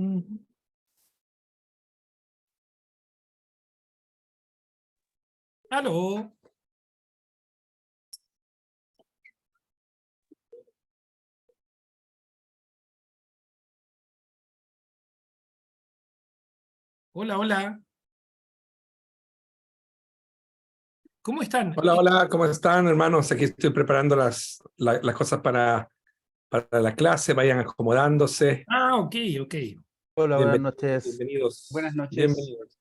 Ujú. Aló. Hola, hola. ¿Cómo están? Hola, hola, ¿cómo están, hermanos? Aquí estoy preparando las cosas para la clase, vayan acomodándose. Ok, ok. Hola, buenas Bienvenidos, noches. Buenas bienvenidos, noches. bienvenidos.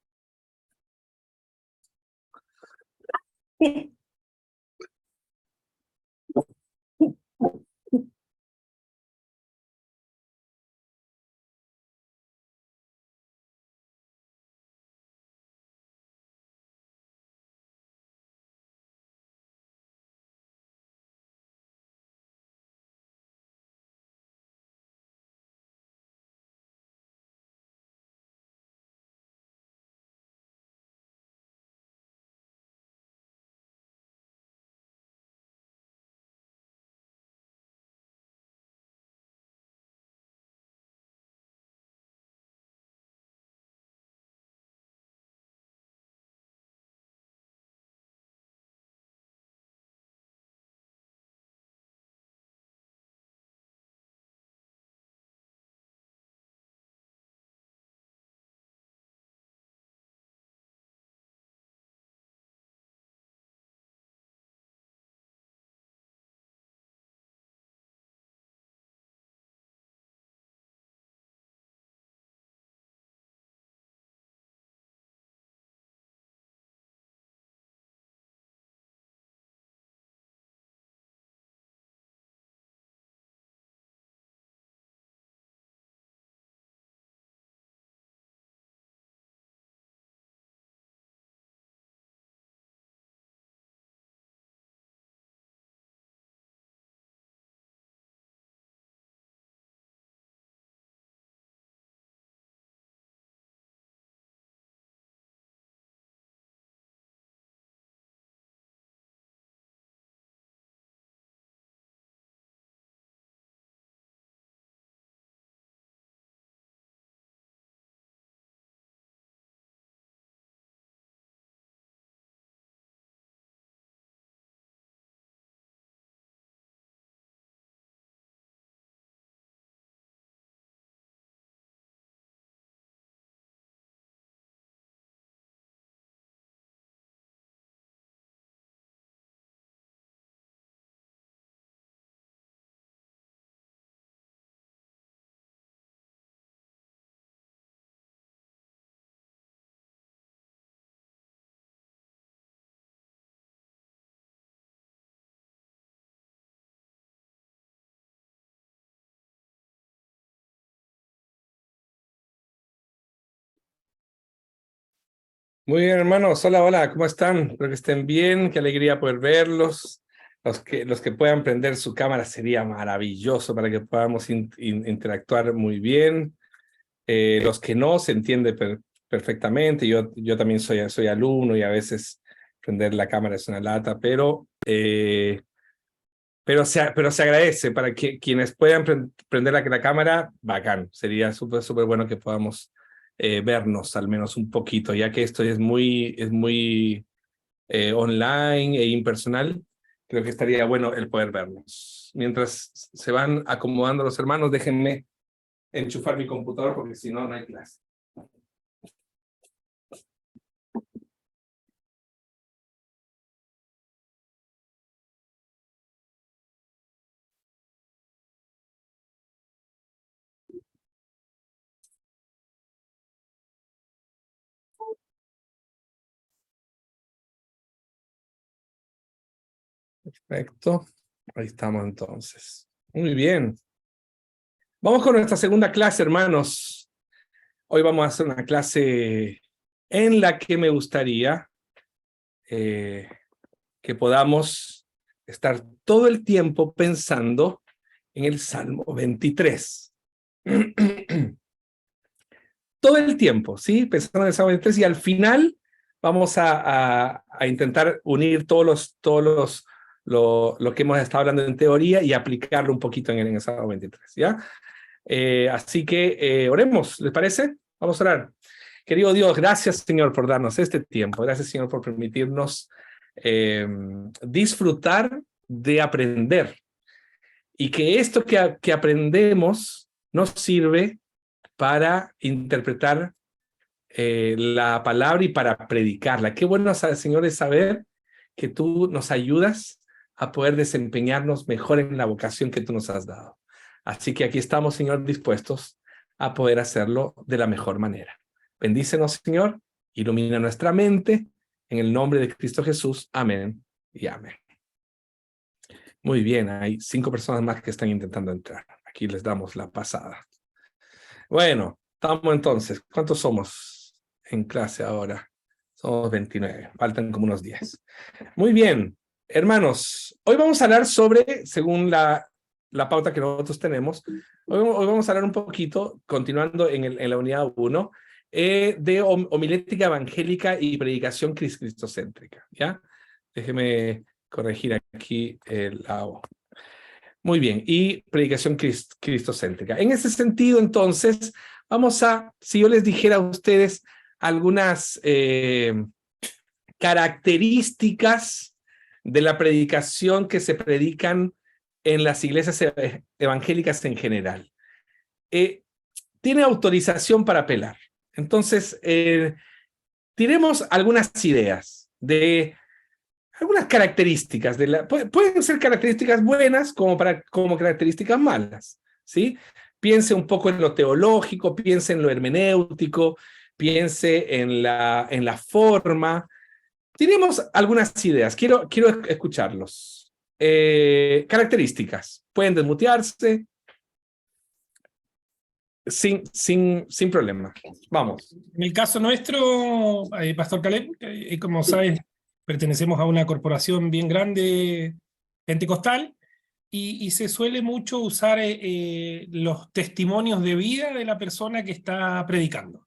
Muy bien, hermanos. Hola, hola, ¿cómo están? Espero que estén bien, qué alegría poder verlos. Los que puedan prender su cámara sería maravilloso para que podamos interactuar muy bien. Los que no se entiende perfectamente. Yo también soy alumno y a veces prender la cámara es una lata, pero se agradece para que quienes puedan prender la cámara, bacán. Sería súper, súper bueno que podamos vernos al menos un poquito, ya que esto es muy online e impersonal. Creo que estaría bueno el poder vernos. Mientras se van acomodando los hermanos, déjenme enchufar mi computador porque si no, no hay clase. Perfecto. Ahí estamos entonces. Muy bien. Vamos con nuestra segunda clase, hermanos. Hoy vamos a hacer una clase en la que me gustaría que podamos estar todo el tiempo pensando en el Salmo 23. Todo el tiempo, ¿sí? Pensando en el Salmo 23 y al final vamos a intentar unir lo que hemos estado hablando en teoría y aplicarlo un poquito en el Salmo 23, ¿ya? Así que oremos, ¿les parece? Vamos a orar. Querido Dios, gracias, Señor, por darnos este tiempo. Gracias, Señor, por permitirnos disfrutar de aprender. Y que esto que aprendemos nos sirve para interpretar la palabra y para predicarla. Qué bueno, Señor, es saber que tú nos ayudas a poder desempeñarnos mejor en la vocación que tú nos has dado. Así que aquí estamos, Señor, dispuestos a poder hacerlo de la mejor manera. Bendícenos, Señor, ilumina nuestra mente, en el nombre de Cristo Jesús. Amén y amén. Muy bien, hay 5 personas más que están intentando entrar. Aquí les damos la pasada. Bueno, estamos entonces. ¿Cuántos somos en clase ahora? Somos 29, faltan como unos 10. Muy bien, hermanos, hoy vamos a hablar sobre, según la pauta que nosotros tenemos, hoy vamos a hablar un poquito, continuando en la unidad 1, de homilética evangélica y predicación cristocéntrica, ¿ya? Déjeme corregir aquí la O. Muy bien, y predicación cristocéntrica. En ese sentido, entonces, vamos a, si yo les dijera a ustedes algunas características de la predicación que se predican en las iglesias evangélicas en general. Tiene autorización para apelar. Entonces, tiremos algunas ideas de algunas características. Pueden ser características buenas como características malas, ¿sí? Piense un poco en lo teológico, piense en lo hermenéutico, piense en la forma. Tenemos algunas ideas, quiero escucharlos. Características, pueden desmutearse sin problema. Vamos. En el caso nuestro, Pastor Caleb, como sabes, pertenecemos a una corporación bien grande pentecostal y se suele mucho usar los testimonios de vida de la persona que está predicando.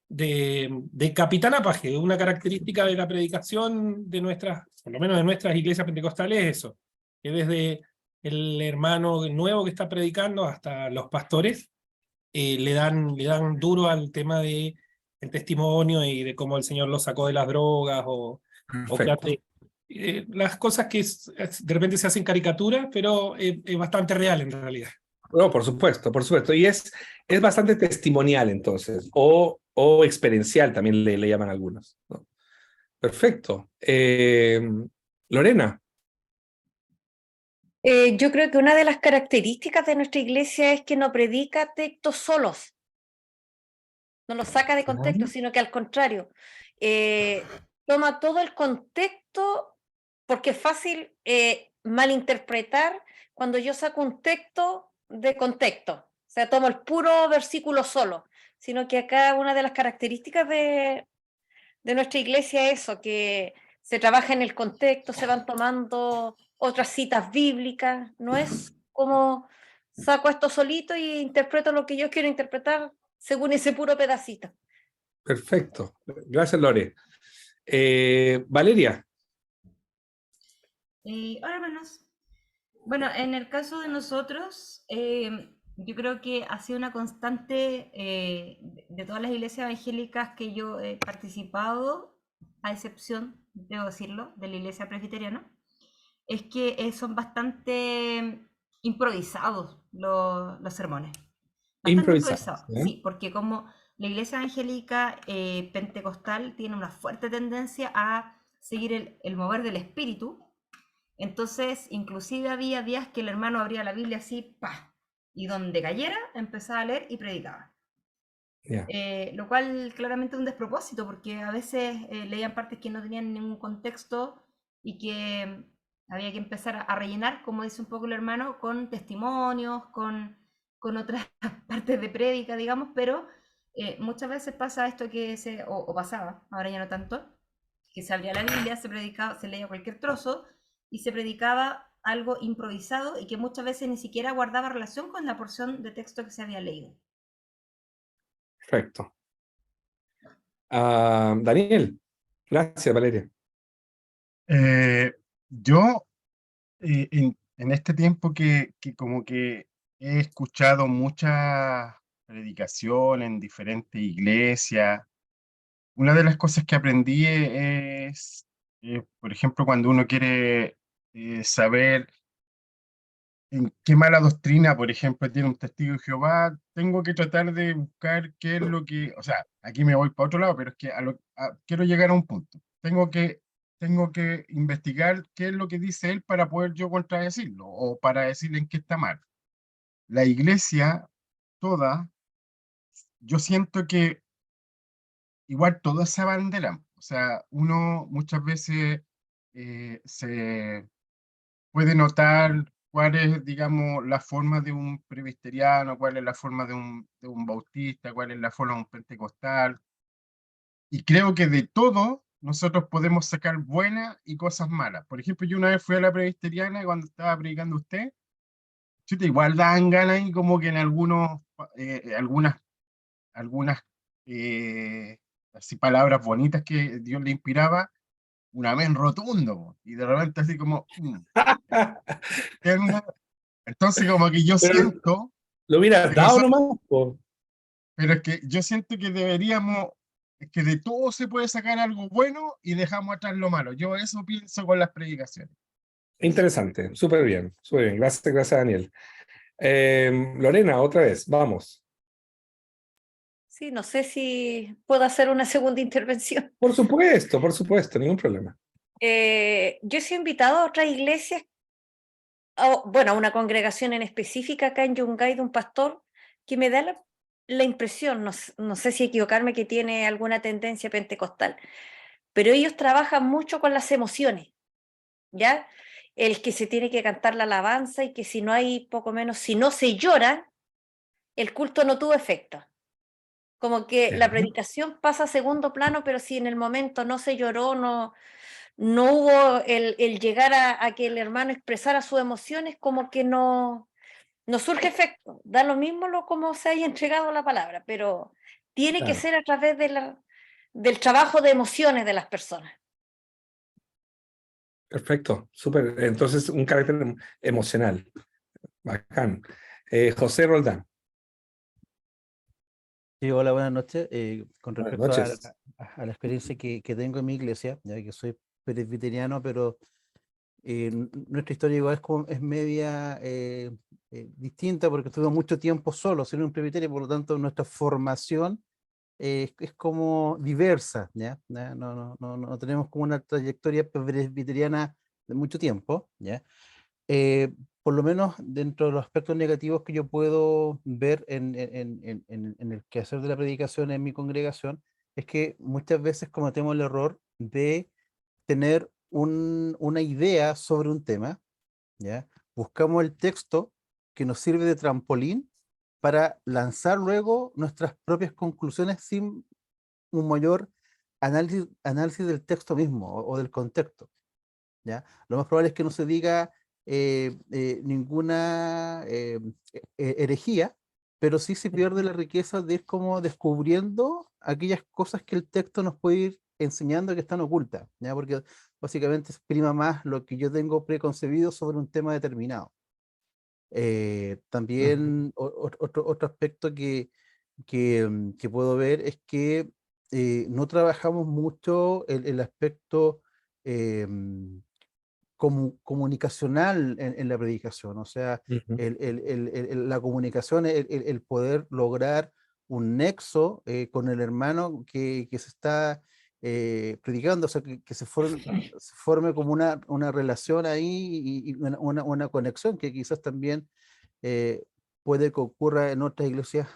De capitán a paje, una característica de la predicación de nuestras, por lo menos de nuestras iglesias pentecostales, es eso, que desde el hermano nuevo que está predicando hasta los pastores le dan duro al tema de el testimonio y de cómo el Señor lo sacó de las drogas o que hace las cosas que de repente se hacen caricaturas, pero es bastante real en realidad. No, por supuesto, por supuesto. Y es bastante testimonial entonces, o experiencial también le llaman algunos, ¿no? Perfecto. Lorena. Yo creo que una de las características de nuestra iglesia es que no predica textos solos, no los saca de contexto, sino que al contrario, toma todo el contexto, porque es fácil malinterpretar cuando yo saco un texto de contexto, o sea, tomo el puro versículo solo, sino que acá una de las características de nuestra iglesia es eso, que se trabaja en el contexto, se van tomando otras citas bíblicas, no es como saco esto solito y interpreto lo que yo quiero interpretar según ese puro pedacito. Perfecto. Gracias, Lore. Valeria. Hola, hermanos. Bueno, en el caso de nosotros, yo creo que ha sido una constante de todas las iglesias evangélicas que yo he participado, a excepción, debo decirlo, de la iglesia presbiteriana, es que son bastante improvisados los sermones. Bastante improvisados, sí, porque como la iglesia evangélica pentecostal tiene una fuerte tendencia a seguir el mover del espíritu, entonces inclusive había días que el hermano abría la Biblia así, ¡pah! Y donde cayera empezaba a leer y predicaba. Lo cual claramente es un despropósito, porque a veces leían partes que no tenían ningún contexto y que había que empezar a rellenar, como dice un poco el hermano, con testimonios, con otras partes de prédica, digamos, pero muchas veces pasa esto que o pasaba, ahora ya no tanto, que se abría la Biblia, se predicaba, se leía cualquier trozo y se predicaba algo improvisado y que muchas veces ni siquiera guardaba relación con la porción de texto que se había leído. Perfecto. Daniel. Gracias, Valeria. Yo, en este tiempo que como que he escuchado muchas predicaciones en diferentes iglesias. Una de las cosas que aprendí es, por ejemplo, cuando uno quiere saber en qué mala doctrina, por ejemplo, tiene un testigo de Jehová, tengo que tratar de buscar qué es lo que, o sea, aquí me voy para otro lado, pero es que quiero llegar a un punto. Tengo que investigar qué es lo que dice él para poder yo contradecirlo o para decirle en qué está mal. La iglesia toda, yo siento que igual todos se abanderan. O sea, uno muchas veces se puede notar cuál es, digamos, la forma de un presbiteriano, cuál es la forma de un bautista, cuál es la forma de un pentecostal. Y creo que de todo nosotros podemos sacar buenas y cosas malas. Por ejemplo, yo una vez fui a la presbiteriana y cuando estaba predicando usted, chuta, igual daban ganas y como que en algunas así palabras bonitas que Dios le inspiraba, un amén rotundo, po. Y de repente así como, ¿entiendes? Entonces como que yo Pero siento lo hubieras que dado nosotros, nomás, po. pero es que yo siento que deberíamos, es que de todo se puede sacar algo bueno y dejamos atrás lo malo. Yo eso pienso con las predicaciones. Interesante, súper bien, súper bien. Gracias, gracias, Daniel. Lorena, otra vez, vamos. Sí, no sé si puedo hacer una segunda intervención. Por supuesto, ningún problema. Yo he sido invitado a otras iglesias, bueno, a una congregación en específica acá en Yungay de un pastor que me da la impresión, no sé si equivocarme, que tiene alguna tendencia pentecostal, pero ellos trabajan mucho con las emociones, ¿ya? El que se tiene que cantar la alabanza y que si no hay, poco menos, si no se llora, el culto no tuvo efecto. Como que la Ya. predicación pasa a segundo plano, pero si en el momento no se lloró, no hubo el llegar a que el hermano expresara sus emociones, como que no surge efecto. Da lo mismo como se haya entregado la palabra, pero tiene que Claro, ser a través del trabajo de emociones de las personas. perfecto, súper. Entonces, un carácter emocional. Bacán. José Roldán, Sí, hola, buenas noches. Con buenas respecto noches. a la experiencia que tengo en mi iglesia, ya que soy presbiteriano, pero nuestra historia igual es media distinta porque estuve mucho tiempo solo, sin un presbiterio, por lo tanto nuestra formación es como diversa, ¿ya? No tenemos como una trayectoria presbiteriana de mucho tiempo, ¿ya? Por lo menos dentro de los aspectos negativos que yo puedo ver en el quehacer de la predicación en mi congregación, es que muchas veces cometemos el error de tener una idea sobre un tema, ¿ya? Buscamos el texto que nos sirve de trampolín para lanzar luego nuestras propias conclusiones sin un mayor análisis del texto mismo o del contexto, ¿ya? Lo más probable es que no se diga ninguna herejía, pero sí se pierde la riqueza de ir como descubriendo aquellas cosas que el texto nos puede ir enseñando que están ocultas, ¿ya? Porque básicamente exprima más lo que yo tengo preconcebido sobre un tema determinado. También otro aspecto que puedo ver es que no trabajamos mucho el aspecto comunicacional en la predicación, o sea, Ujú. la comunicación, el poder lograr un nexo con el hermano que se está predicando, o sea, que se forme como una relación ahí y una conexión que quizás también eh, puede que ocurra en otras iglesias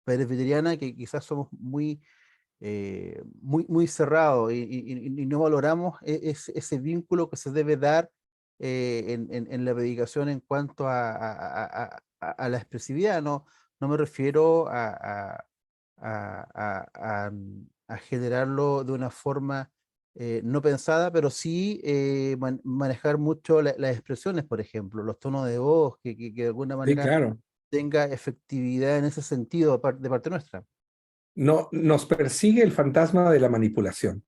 presbiterianas que quizás somos muy cerrado y no valoramos ese vínculo que se debe dar en la predicación en cuanto a la expresividad. No me refiero a generarlo de una forma no pensada, pero sí manejar mucho las expresiones, por ejemplo, los tonos de voz, que de alguna Sí, manera claro. tenga efectividad en ese sentido de parte nuestra. No, nos persigue el fantasma de la manipulación.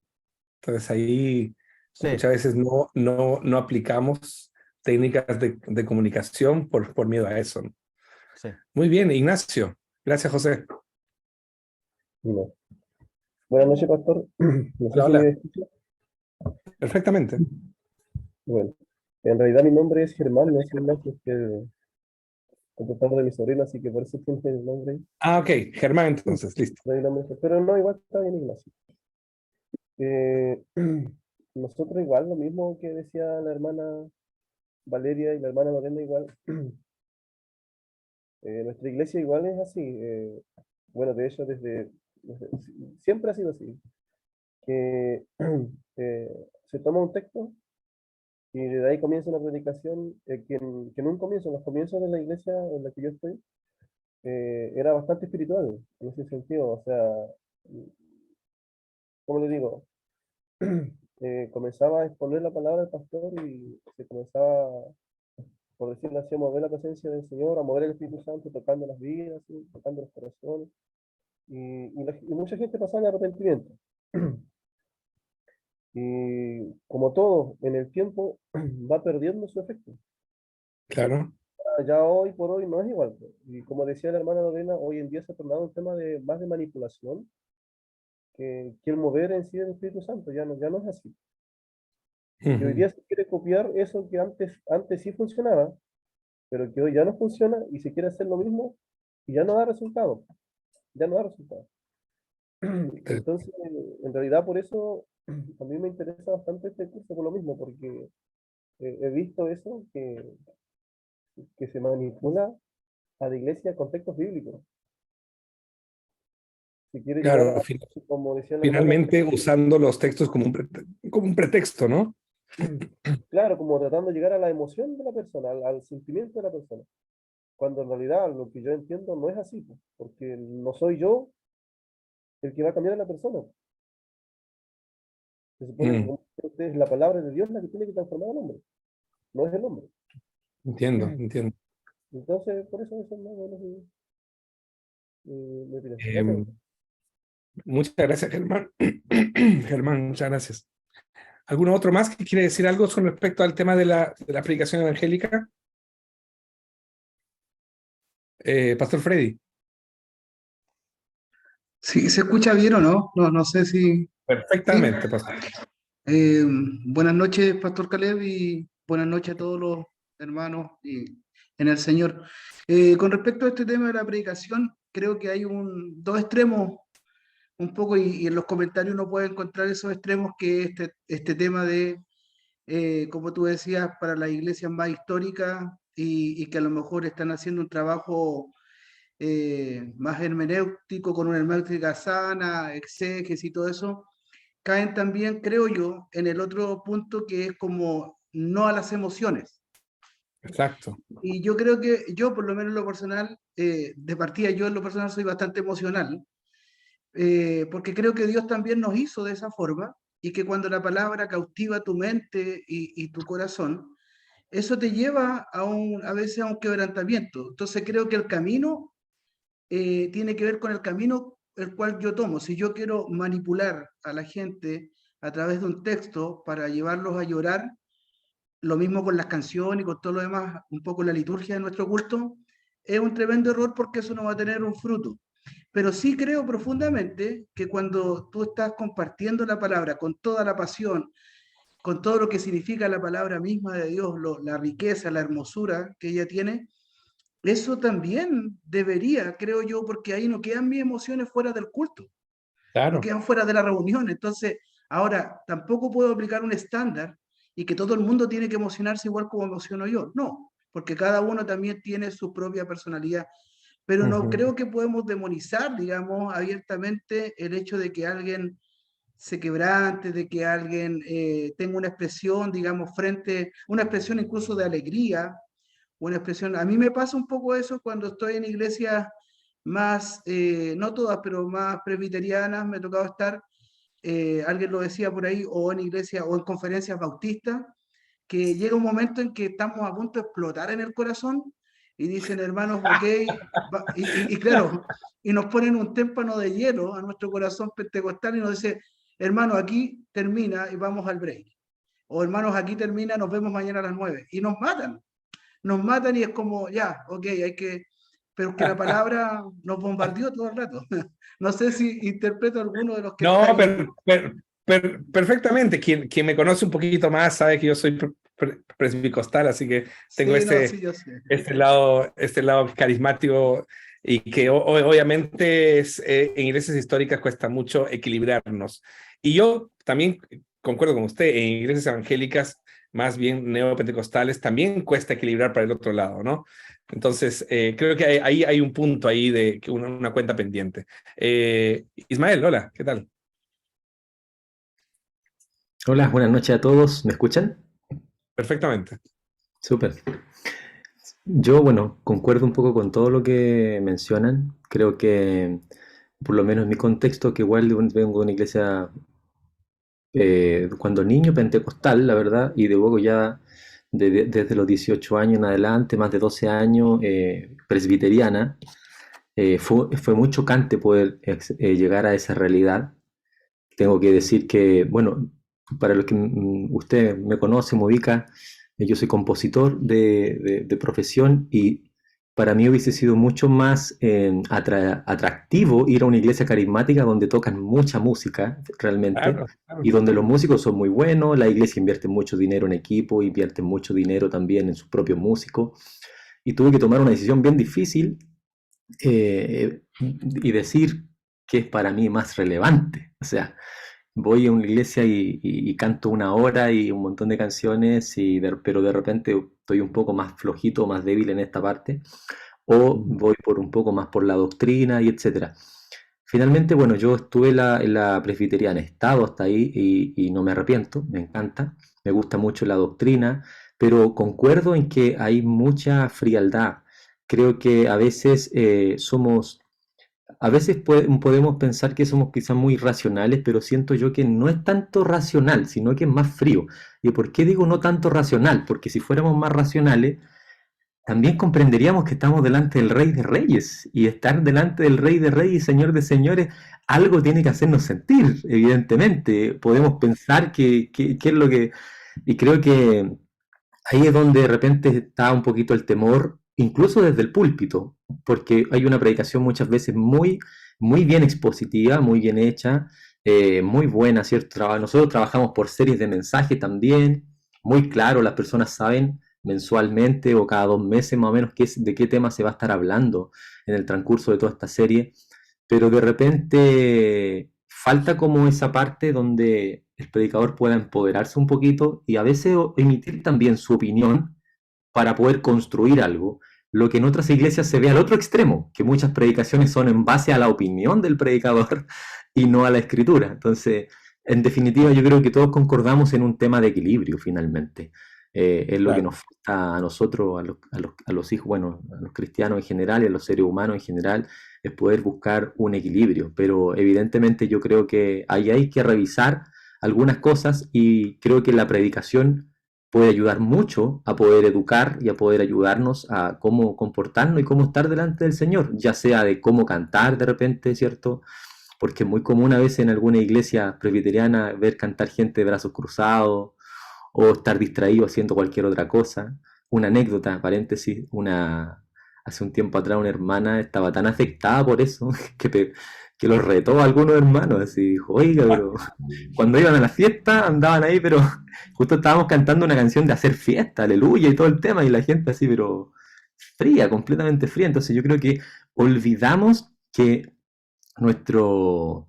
Entonces ahí Sí. muchas veces no aplicamos técnicas de comunicación por miedo a eso, ¿no? Sí. Muy bien, Ignacio. Gracias, José. No. Buenas noches, pastor. No sé Hola, si hola. me escucha. Perfectamente. Bueno, en realidad mi nombre es Germán, no es Ignacio, es que el computador de mi sobrino, así que por eso tiene el nombre ahí. Ah, ok. Germán, entonces, listo. No hay nombre, pero no, igual está bien Ignacio. Eh, nosotros igual, lo mismo que decía la hermana Valeria y la hermana Lorena igual. Nuestra iglesia igual es así. Bueno, de hecho, siempre ha sido así. Que se toma un texto y de ahí comienza una predicación que en un comienzo, en los comienzos de la iglesia en la que yo estoy, era bastante espiritual en ese sentido. O sea, ¿cómo le digo? Comenzaba a exponer la palabra del pastor y se comenzaba, por decirlo así, a mover la presencia del Señor, a mover el Espíritu Santo, tocando las vidas, ¿sí? Tocando los corazones. Y mucha gente pasaba en arrepentimiento. Y como todo, en el tiempo va perdiendo su efecto. Claro. Ya hoy por hoy no es igual, pues. Y como decía la hermana Lorena, hoy en día se ha tornado un tema de más de manipulación que el mover en sí del Espíritu Santo. Ya no es así. Y hoy Ujú. día se quiere copiar eso que antes sí funcionaba, pero que hoy ya no funciona y se quiere hacer lo mismo y ya no da resultado. Ya no da resultado. Entonces, en realidad por eso a mí me interesa bastante este curso por lo mismo, porque he visto eso, que se manipula a la iglesia con textos bíblicos. Si quiere llegar Claro, a, como decía la hermana, finalmente usando los textos como un pretexto, ¿no? claro, como tratando de llegar a la emoción de la persona, al sentimiento de la persona, cuando en realidad lo que yo entiendo no es así, pues, porque no soy yo el que va a cambiar a la persona. Se supone que Mm, como es la palabra de Dios la que tiene que transformar al hombre, no es el hombre. entiendo, entiendo. Entonces, por eso es más o menos mi opinión. Gracias. Em, Muchas gracias, Germán. Germán, muchas gracias. ¿Alguno otro más que quiere decir algo con respecto al tema de la predicación evangélica? Pastor Freddy. Sí, ¿se escucha bien o no? No, no sé si... Sí. Perfectamente, pastor. Buenas noches, Pastor Caleb, y buenas noches a todos los hermanos en el Señor. Con respecto a este tema de la predicación, creo que hay dos extremos un poco, y en los comentarios uno puede encontrar esos extremos, que este tema de, como tú decías, para las iglesias más históricas y que a lo mejor están haciendo un trabajo más hermenéutico, con una hermenéutica sana, exégesis y todo eso, caen también, creo yo, en el otro punto, que es como no a las emociones. Exacto. Y yo creo que yo, por lo menos en lo personal, de partida yo en lo personal soy bastante emocional, porque creo que Dios también nos hizo de esa forma, y que cuando la palabra cautiva tu mente y tu corazón, eso te lleva a veces a un quebrantamiento. Entonces creo que el camino tiene que ver con el camino el cual yo tomo. Si yo quiero manipular a la gente a través de un texto para llevarlos a llorar, lo mismo con las canciones y con todo lo demás, un poco la liturgia de nuestro culto, es un tremendo error, porque eso no va a tener un fruto. Pero sí creo profundamente que cuando tú estás compartiendo la palabra con toda la pasión, con todo lo que significa la palabra misma de Dios, la riqueza, la hermosura que ella tiene, eso también debería, creo yo, porque ahí no quedan mis emociones fuera del culto, no Claro. quedan fuera de la reunión. Entonces, ahora, tampoco puedo aplicar un estándar y que todo el mundo tiene que emocionarse igual como emociono yo. No, porque cada uno también tiene su propia personalidad. Pero no Ujú. creo que podemos demonizar, digamos, abiertamente el hecho de que alguien se quebrante, de que alguien tenga una expresión, digamos, una expresión incluso de alegría, una expresión. A mí me pasa un poco eso cuando estoy en iglesias más, no todas, pero más presbiterianas. Me ha tocado estar, alguien lo decía por ahí, o en iglesias o en conferencias bautistas, que llega un momento en que estamos a punto de explotar en el corazón y dicen, hermanos, ok, y claro, y nos ponen un témpano de hielo a nuestro corazón pentecostal y nos dice, hermanos, aquí termina y vamos al break. O hermanos, aquí termina, nos vemos mañana a las 9. Y nos matan, y es como, ya, ok, hay que pero que la palabra nos bombardeó todo el rato. No sé si interpreto alguno de los que No, están. perfectamente. Quien me conoce un poquito más sabe que yo soy presbicostal, así que tengo Sí, no, sí, yo sé. este lado carismático y que obviamente en iglesias históricas cuesta mucho equilibrarnos. Y yo también concuerdo con usted, en iglesias evangélicas, más bien neopentecostales, también cuesta equilibrar para el otro lado, ¿no? Entonces, creo que ahí hay un punto ahí de una cuenta pendiente. Ismael, hola, ¿qué tal? Hola, buenas noches a todos. ¿Me escuchan? Perfectamente. Súper. Yo, bueno, concuerdo un poco con todo lo que mencionan. Creo que, por lo menos en mi contexto, que igual vengo de una iglesia cuando niño pentecostal, la verdad, y de luego ya desde los 18 años en adelante, más de 12 años, presbiteriana, fue muy chocante poder llegar a esa realidad. Tengo que decir que, bueno, para los que usted me conoce, me ubica, yo soy compositor de profesión y para mí hubiese sido mucho más atractivo ir a una iglesia carismática donde tocan mucha música realmente Claro, claro. y donde los músicos son muy buenos, la iglesia invierte mucho dinero en equipo, invierte mucho dinero también en sus propios músicos y tuve que tomar una decisión bien difícil y decir que es para mí más relevante. O sea, voy a una iglesia y canto una hora y un montón de canciones, pero de repente estoy un poco más flojito, más débil en esta parte, o voy por un poco más por la doctrina y etcétera. Finalmente, bueno, yo estuve en la presbiteriana, he estado hasta ahí y no me arrepiento, me encanta, me gusta mucho la doctrina, pero concuerdo en que hay mucha frialdad. Creo que a veces podemos pensar que somos quizás muy racionales, pero siento yo que no es tanto racional, sino que es más frío. ¿Y por qué digo no tanto racional? Porque si fuéramos más racionales, también comprenderíamos que estamos delante del Rey de Reyes. Y estar delante del Rey de Reyes y Señor de Señores, algo tiene que hacernos sentir, evidentemente. Podemos pensar que es lo que... Y creo que ahí es donde de repente está un poquito el temor, incluso desde el púlpito, porque hay una predicación muchas veces muy bien expositiva, muy bien hecha, muy buena, ¿cierto? Nosotros trabajamos por series de mensajes también, muy claro, las personas saben mensualmente o cada 2 meses más o menos de qué tema se va a estar hablando en el transcurso de toda esta serie, pero de repente falta como esa parte donde el predicador pueda empoderarse un poquito y a veces emitir también su opinión para poder construir algo, lo que en otras iglesias se ve al otro extremo, que muchas predicaciones son en base a la opinión del predicador y no a la escritura. Entonces, en definitiva, yo creo que todos concordamos en un tema de equilibrio finalmente. Es lo que nos falta a nosotros, a los hijos, bueno, a los cristianos en general y a los seres humanos en general, es poder buscar un equilibrio. Pero evidentemente yo creo que ahí hay que revisar algunas cosas y creo que la predicación puede ayudar mucho a poder educar y a poder ayudarnos a cómo comportarnos y cómo estar delante del Señor, ya sea de cómo cantar de repente, ¿cierto? Porque es muy común a veces en alguna iglesia presbiteriana ver cantar gente de brazos cruzados o estar distraído haciendo cualquier otra cosa. Una anécdota, paréntesis, hace un tiempo atrás una hermana estaba tan afectada por eso que los retó a algunos hermanos, así dijo, oiga, pero cuando iban a la fiesta andaban ahí, pero justo estábamos cantando una canción de hacer fiesta, aleluya y todo el tema, y la gente así, pero fría, completamente fría. Entonces yo creo que olvidamos que nuestro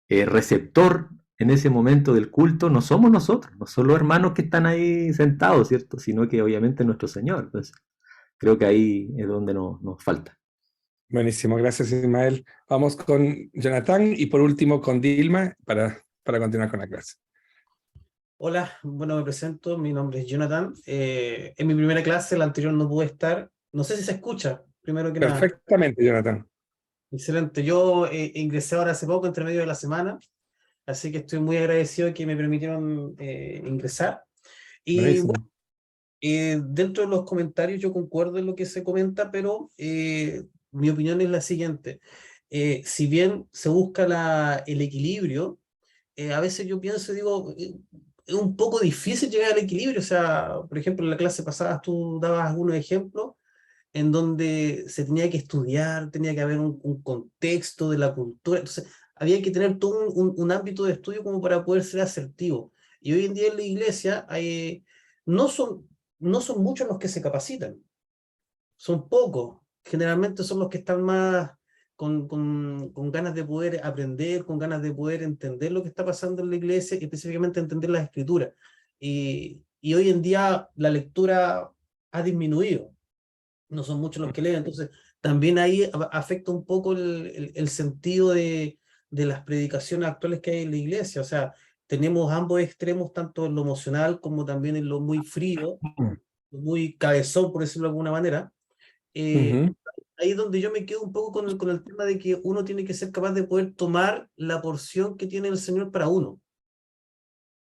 receptor en ese momento del culto no somos nosotros, no son los hermanos que están ahí sentados, ¿cierto? Sino que obviamente nuestro Señor. Entonces, creo que ahí es donde nos falta. Buenísimo, gracias Ismael. Vamos con Jonathan y por último con Dilma para continuar con la clase. Hola, bueno, me presento, mi nombre es Jonathan. En mi primera clase, la anterior no pude estar. No sé si se escucha, primero que nada. Perfectamente, Jonathan. Excelente. Yo ingresé ahora hace poco, entre medio de la semana, así que estoy muy agradecido de que me permitieron ingresar. Y bueno, dentro de los comentarios yo concuerdo en lo que se comenta, pero mi opinión es la siguiente. Si bien se busca el equilibrio, a veces yo pienso y digo, es un poco difícil llegar al equilibrio. O sea, por ejemplo, en la clase pasada tú dabas algunos ejemplos en donde se tenía que estudiar, tenía que haber un contexto de la cultura, entonces había que tener todo un ámbito de estudio como para poder ser asertivo. Y hoy en día en la iglesia no son muchos los que se capacitan, son pocos, generalmente son los que están más con ganas de poder aprender, con ganas de poder entender lo que está pasando en la iglesia y específicamente entender las escrituras. Y hoy en día la lectura ha disminuido, no son muchos los que leen, entonces también ahí afecta un poco el sentido de las predicaciones actuales que hay en la iglesia, o sea, tenemos ambos extremos, tanto en lo emocional como también en lo muy frío, muy cabezón, por decirlo de alguna manera. Ujú. Ahí es donde yo me quedo un poco con el tema de que uno tiene que ser capaz de poder tomar la porción que tiene el Señor para uno,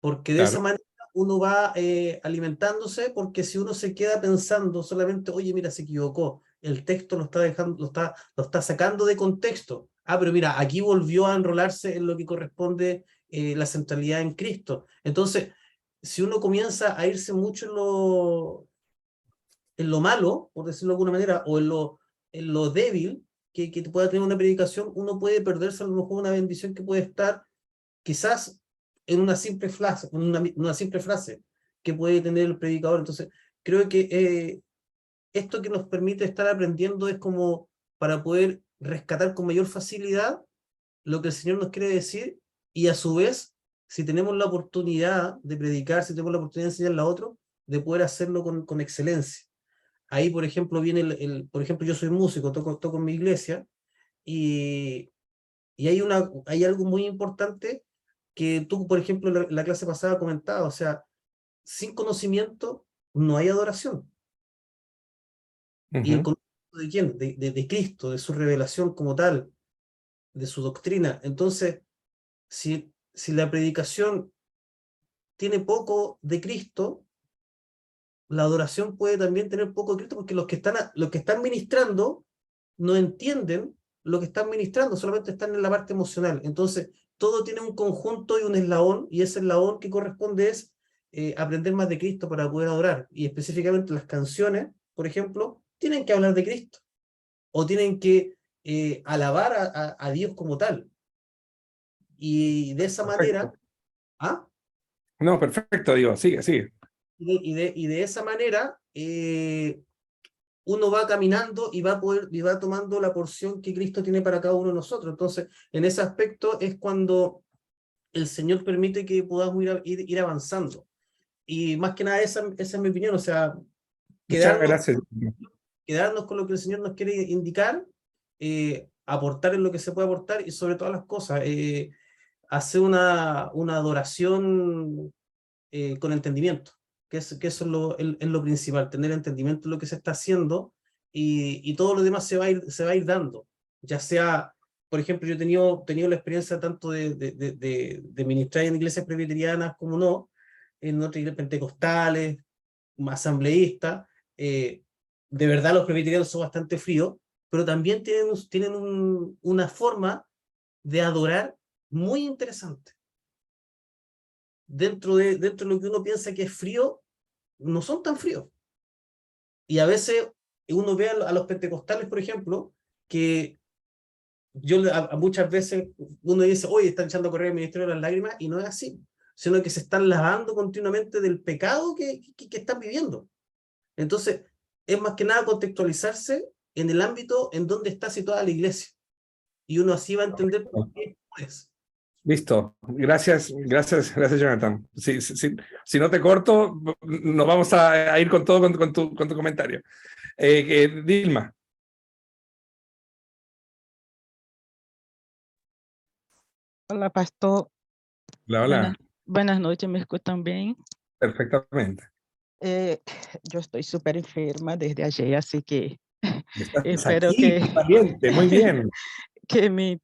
porque de esa Claro. manera uno va alimentándose, porque si uno se queda pensando solamente, oye, mira, se equivocó, el texto lo está dejando, lo está sacando de contexto. Ah, pero mira, aquí volvió a enrolarse en lo que corresponde la centralidad en Cristo. Entonces, si uno comienza a irse mucho en lo malo, por decirlo de alguna manera, o en lo débil que pueda tener una predicación, uno puede perderse a lo mejor una bendición que puede estar quizás en una simple frase que puede tener el predicador. Entonces, creo que esto que nos permite estar aprendiendo es como para poder rescatar con mayor facilidad lo que el Señor nos quiere decir, y a su vez, si tenemos la oportunidad de predicar, si tenemos la oportunidad de enseñarle a otro, de poder hacerlo con excelencia. Ahí, por ejemplo, viene por ejemplo, yo soy músico, toco en mi iglesia, y hay algo muy importante que tú, por ejemplo, en la clase pasada comentabas, o sea, sin conocimiento no hay adoración. ¿Y el Ujú. conocimiento de quién? De Cristo, de su revelación como tal, de su doctrina. Entonces, si la predicación tiene poco de Cristo, la adoración puede también tener poco de Cristo, porque los que están ministrando no entienden lo que están ministrando, solamente están en la parte emocional. Entonces, todo tiene un conjunto y un eslabón, y ese eslabón que corresponde es aprender más de Cristo para poder adorar. Y específicamente las canciones, por ejemplo, tienen que hablar de Cristo, o tienen que alabar a Dios como tal. Y de esa manera, Perfecto. ¿ah? No, perfecto, digo, sigue, sigue. Y de esa manera, uno va caminando y va tomando la porción que Cristo tiene para cada uno de nosotros. Entonces, en ese aspecto es cuando el Señor permite que podamos ir avanzando. Y más que nada esa es mi opinión, o sea, Muchas quedarnos, gracias. quedarnos con lo que el Señor nos quiere indicar, aportar en lo que se puede aportar, y sobre todas las cosas, hacer una adoración con entendimiento, que eso es lo principal, tener entendimiento de lo que se está haciendo, y todo lo demás se va a ir dando, ya sea, por ejemplo, yo he tenido la experiencia tanto de ministrar en iglesias presbiterianas como no, en otras iglesias pentecostales, asambleístas, de verdad los presbiterianos son bastante fríos, pero también tienen una forma de adorar muy interesante. Dentro de lo que uno piensa que es frío, no son tan fríos. Y a veces uno ve a los pentecostales, por ejemplo, que muchas veces uno dice, oye, están echando a correr el ministerio de las lágrimas, y no es así, sino que se están lavando continuamente del pecado que están viviendo. Entonces, es más que nada contextualizarse en el ámbito en donde está situada la iglesia. Y uno así va a entender por qué es. Listo. Gracias, gracias, gracias, Jonathan. Si no te corto, nos vamos a ir con todo con tu comentario. Dilma. Hola, pastor. Hola, hola. Buenas noches, ¿me escuchan bien? Perfectamente. Yo estoy súper enferma desde ayer, así que Estás espero aquí, valiente, muy bien. que me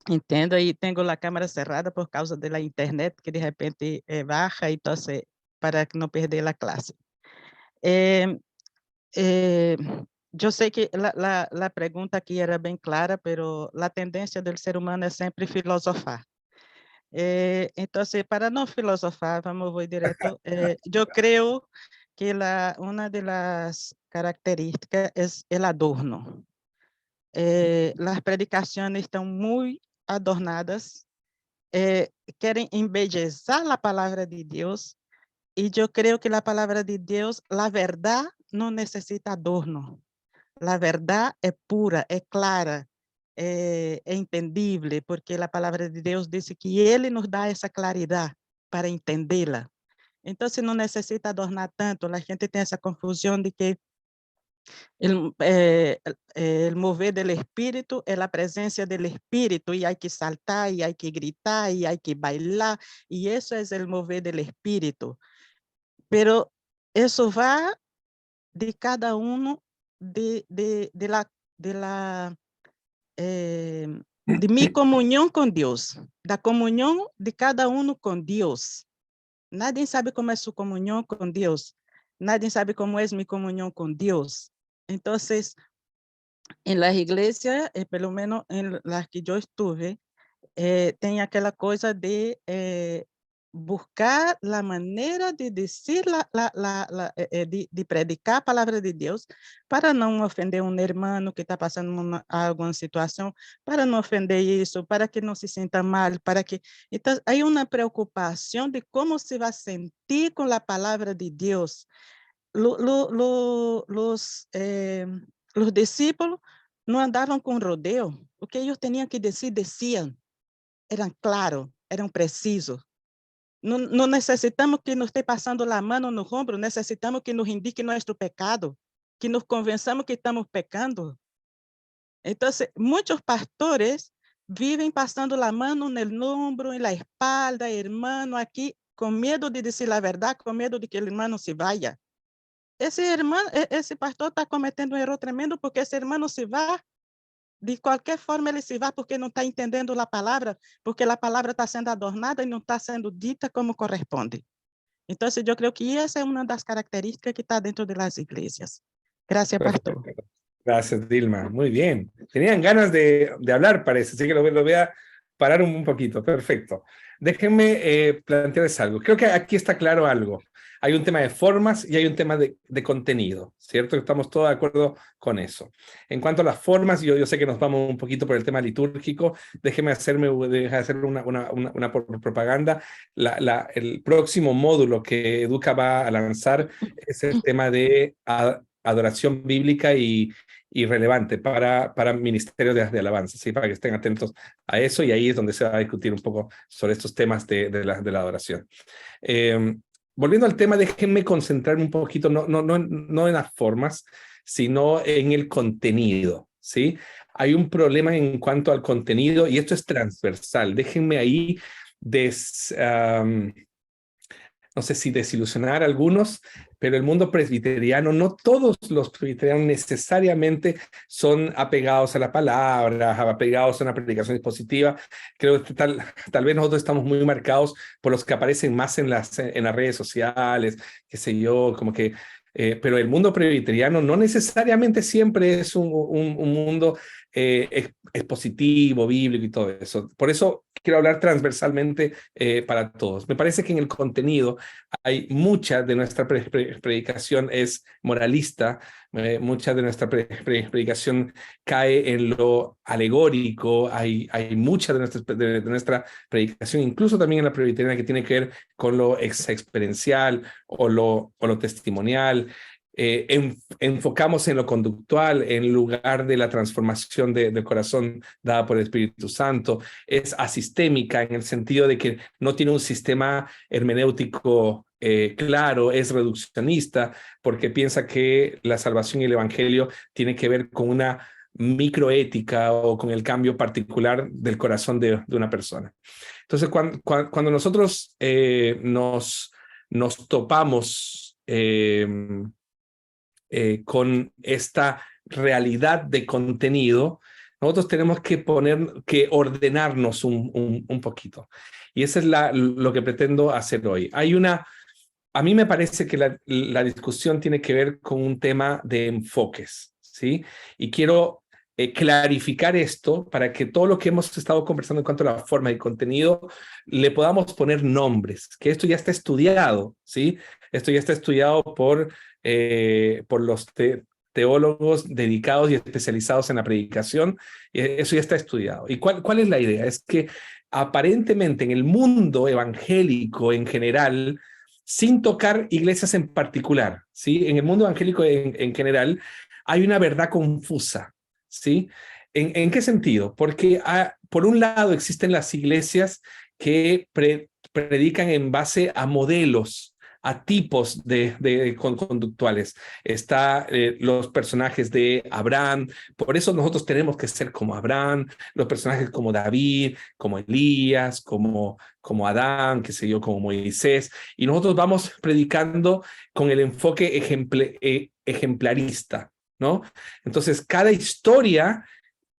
entienda. Y tengo la cámara cerrada por causa de la internet, que de repente baja, entonces para no perder la clase. Yo sé que la pregunta aquí era bien clara, pero la tendencia del ser humano es siempre filosofar. Entonces, para no filosofar, voy directo. Yo creo que una de las características es el adorno. Las predicaciones están muy adornadas, quieren embellecer la palabra de Dios, y yo creo que la palabra de Dios, la verdad, no necesita adorno. La verdad es pura, es clara, es entendible, porque la palabra de Dios dice que Él nos da esa claridad para entenderla. Entonces no necesita adornar tanto. La gente tiene esa confusión de que el mover del Espíritu es la presencia del Espíritu, y hay que saltar, y hay que gritar, y hay que bailar, y eso es el mover del Espíritu. Pero eso va de cada uno de mi comunión con Dios, la comunión de cada uno con Dios. Nadie sabe cómo es su comunión con Dios. Nadie sabe cómo es mi comunión con Dios. Entonces, en las iglesias, por lo menos en las que yo estuve, tenía aquella cosa de buscar la manera de decir, de predicar a palabra de Dios, para no ofender un hermano que está pasando alguna situación, para no ofender eso, para que no se sienta mal, para que... Entonces, hay una preocupación de cómo se va a sentir con la palabra de Dios. Los discípulos no andaban con rodeo. O que ellos tenían que decir, decían. Eran claros, eran precisos. No necesitamos que nos esté pasando la mano en los hombros, necesitamos que nos indique nuestro pecado, que nos convenzamos que estamos pecando. Entonces, muchos pastores viven pasando la mano en el hombro, en la espalda, hermano, aquí, con miedo de decir la verdad, con miedo de que el hermano se vaya. Ese pastor está cometiendo un error tremendo, porque ese hermano se va. De qualquer forma, ele se vai porque não está entendendo a palavra, porque a palavra está sendo adornada e não está sendo dita como corresponde. Então, eu creio que essa é uma das características que está dentro das igrejas. Gracias, pastor. Gracias, Dilma. Muy bien. Tenían ganas de hablar, parece, así que lo voy a parar un poquito. Perfecto. Déjenme plantearles algo. Creo que aquí está claro algo. Hay un tema de formas y hay un tema de contenido, ¿cierto? Estamos todos de acuerdo con eso. En cuanto a las formas, yo sé que nos vamos un poquito por el tema litúrgico. Déjenme hacer una propaganda. El próximo módulo que Educa va a lanzar es el tema de adoración bíblica y relevante para ministerios de alabanza, ¿sí? Para que estén atentos a eso, y ahí es donde se va a discutir un poco sobre estos temas de la adoración. Volviendo al tema, déjenme concentrarme un poquito, no en las formas, sino en el contenido, ¿sí? Hay un problema en cuanto al contenido, y esto es transversal. Déjenme ahí no sé si desilusionar a algunos, pero el mundo presbiteriano, no todos los presbiterianos necesariamente son apegados a la palabra, apegados a una predicación expositiva. Creo que tal vez nosotros estamos muy marcados por los que aparecen más en las redes sociales, qué sé yo, como que... pero el mundo presbiteriano no necesariamente siempre es un mundo expositivo, bíblico y todo eso. Por eso quiero hablar transversalmente para todos. Me parece que en el contenido hay mucha de nuestra predicación es moralista, mucha de nuestra predicación cae en lo alegórico, hay mucha de nuestra predicación, incluso también en la presbiteriana, que tiene que ver con lo experiencial o lo testimonial. Enfocamos en lo conductual en lugar de la transformación del corazón dada por el Espíritu Santo. Es asistémica en el sentido de que no tiene un sistema hermenéutico claro, es reduccionista porque piensa que la salvación y el evangelio tienen que ver con una microética o con el cambio particular del corazón de una persona. Entonces, cuando nosotros nos topamos con esta realidad de contenido, nosotros tenemos que ordenarnos un poquito. Y eso es lo que pretendo hacer hoy. A mí me parece que la discusión tiene que ver con un tema de enfoques, ¿sí? Y quiero clarificar esto para que todo lo que hemos estado conversando en cuanto a la forma y contenido le podamos poner nombres, que esto ya está estudiado, ¿sí? Esto ya está estudiado por los teólogos dedicados y especializados en la predicación, eso ya está estudiado. ¿Y cuál es la idea? Es que aparentemente en el mundo evangélico en general, sin tocar iglesias en particular, ¿sí? En el mundo evangélico en general hay una verdad confusa, ¿sí? ¿En qué sentido? Porque por un lado existen las iglesias que predican en base a modelos, a tipos conductuales. Está los personajes de Abraham, por eso nosotros tenemos que ser como Abraham, los personajes como David, como Elías, como Adán, qué sé yo, como Moisés, y nosotros vamos predicando con el enfoque ejemplarista, ¿no? Entonces, cada historia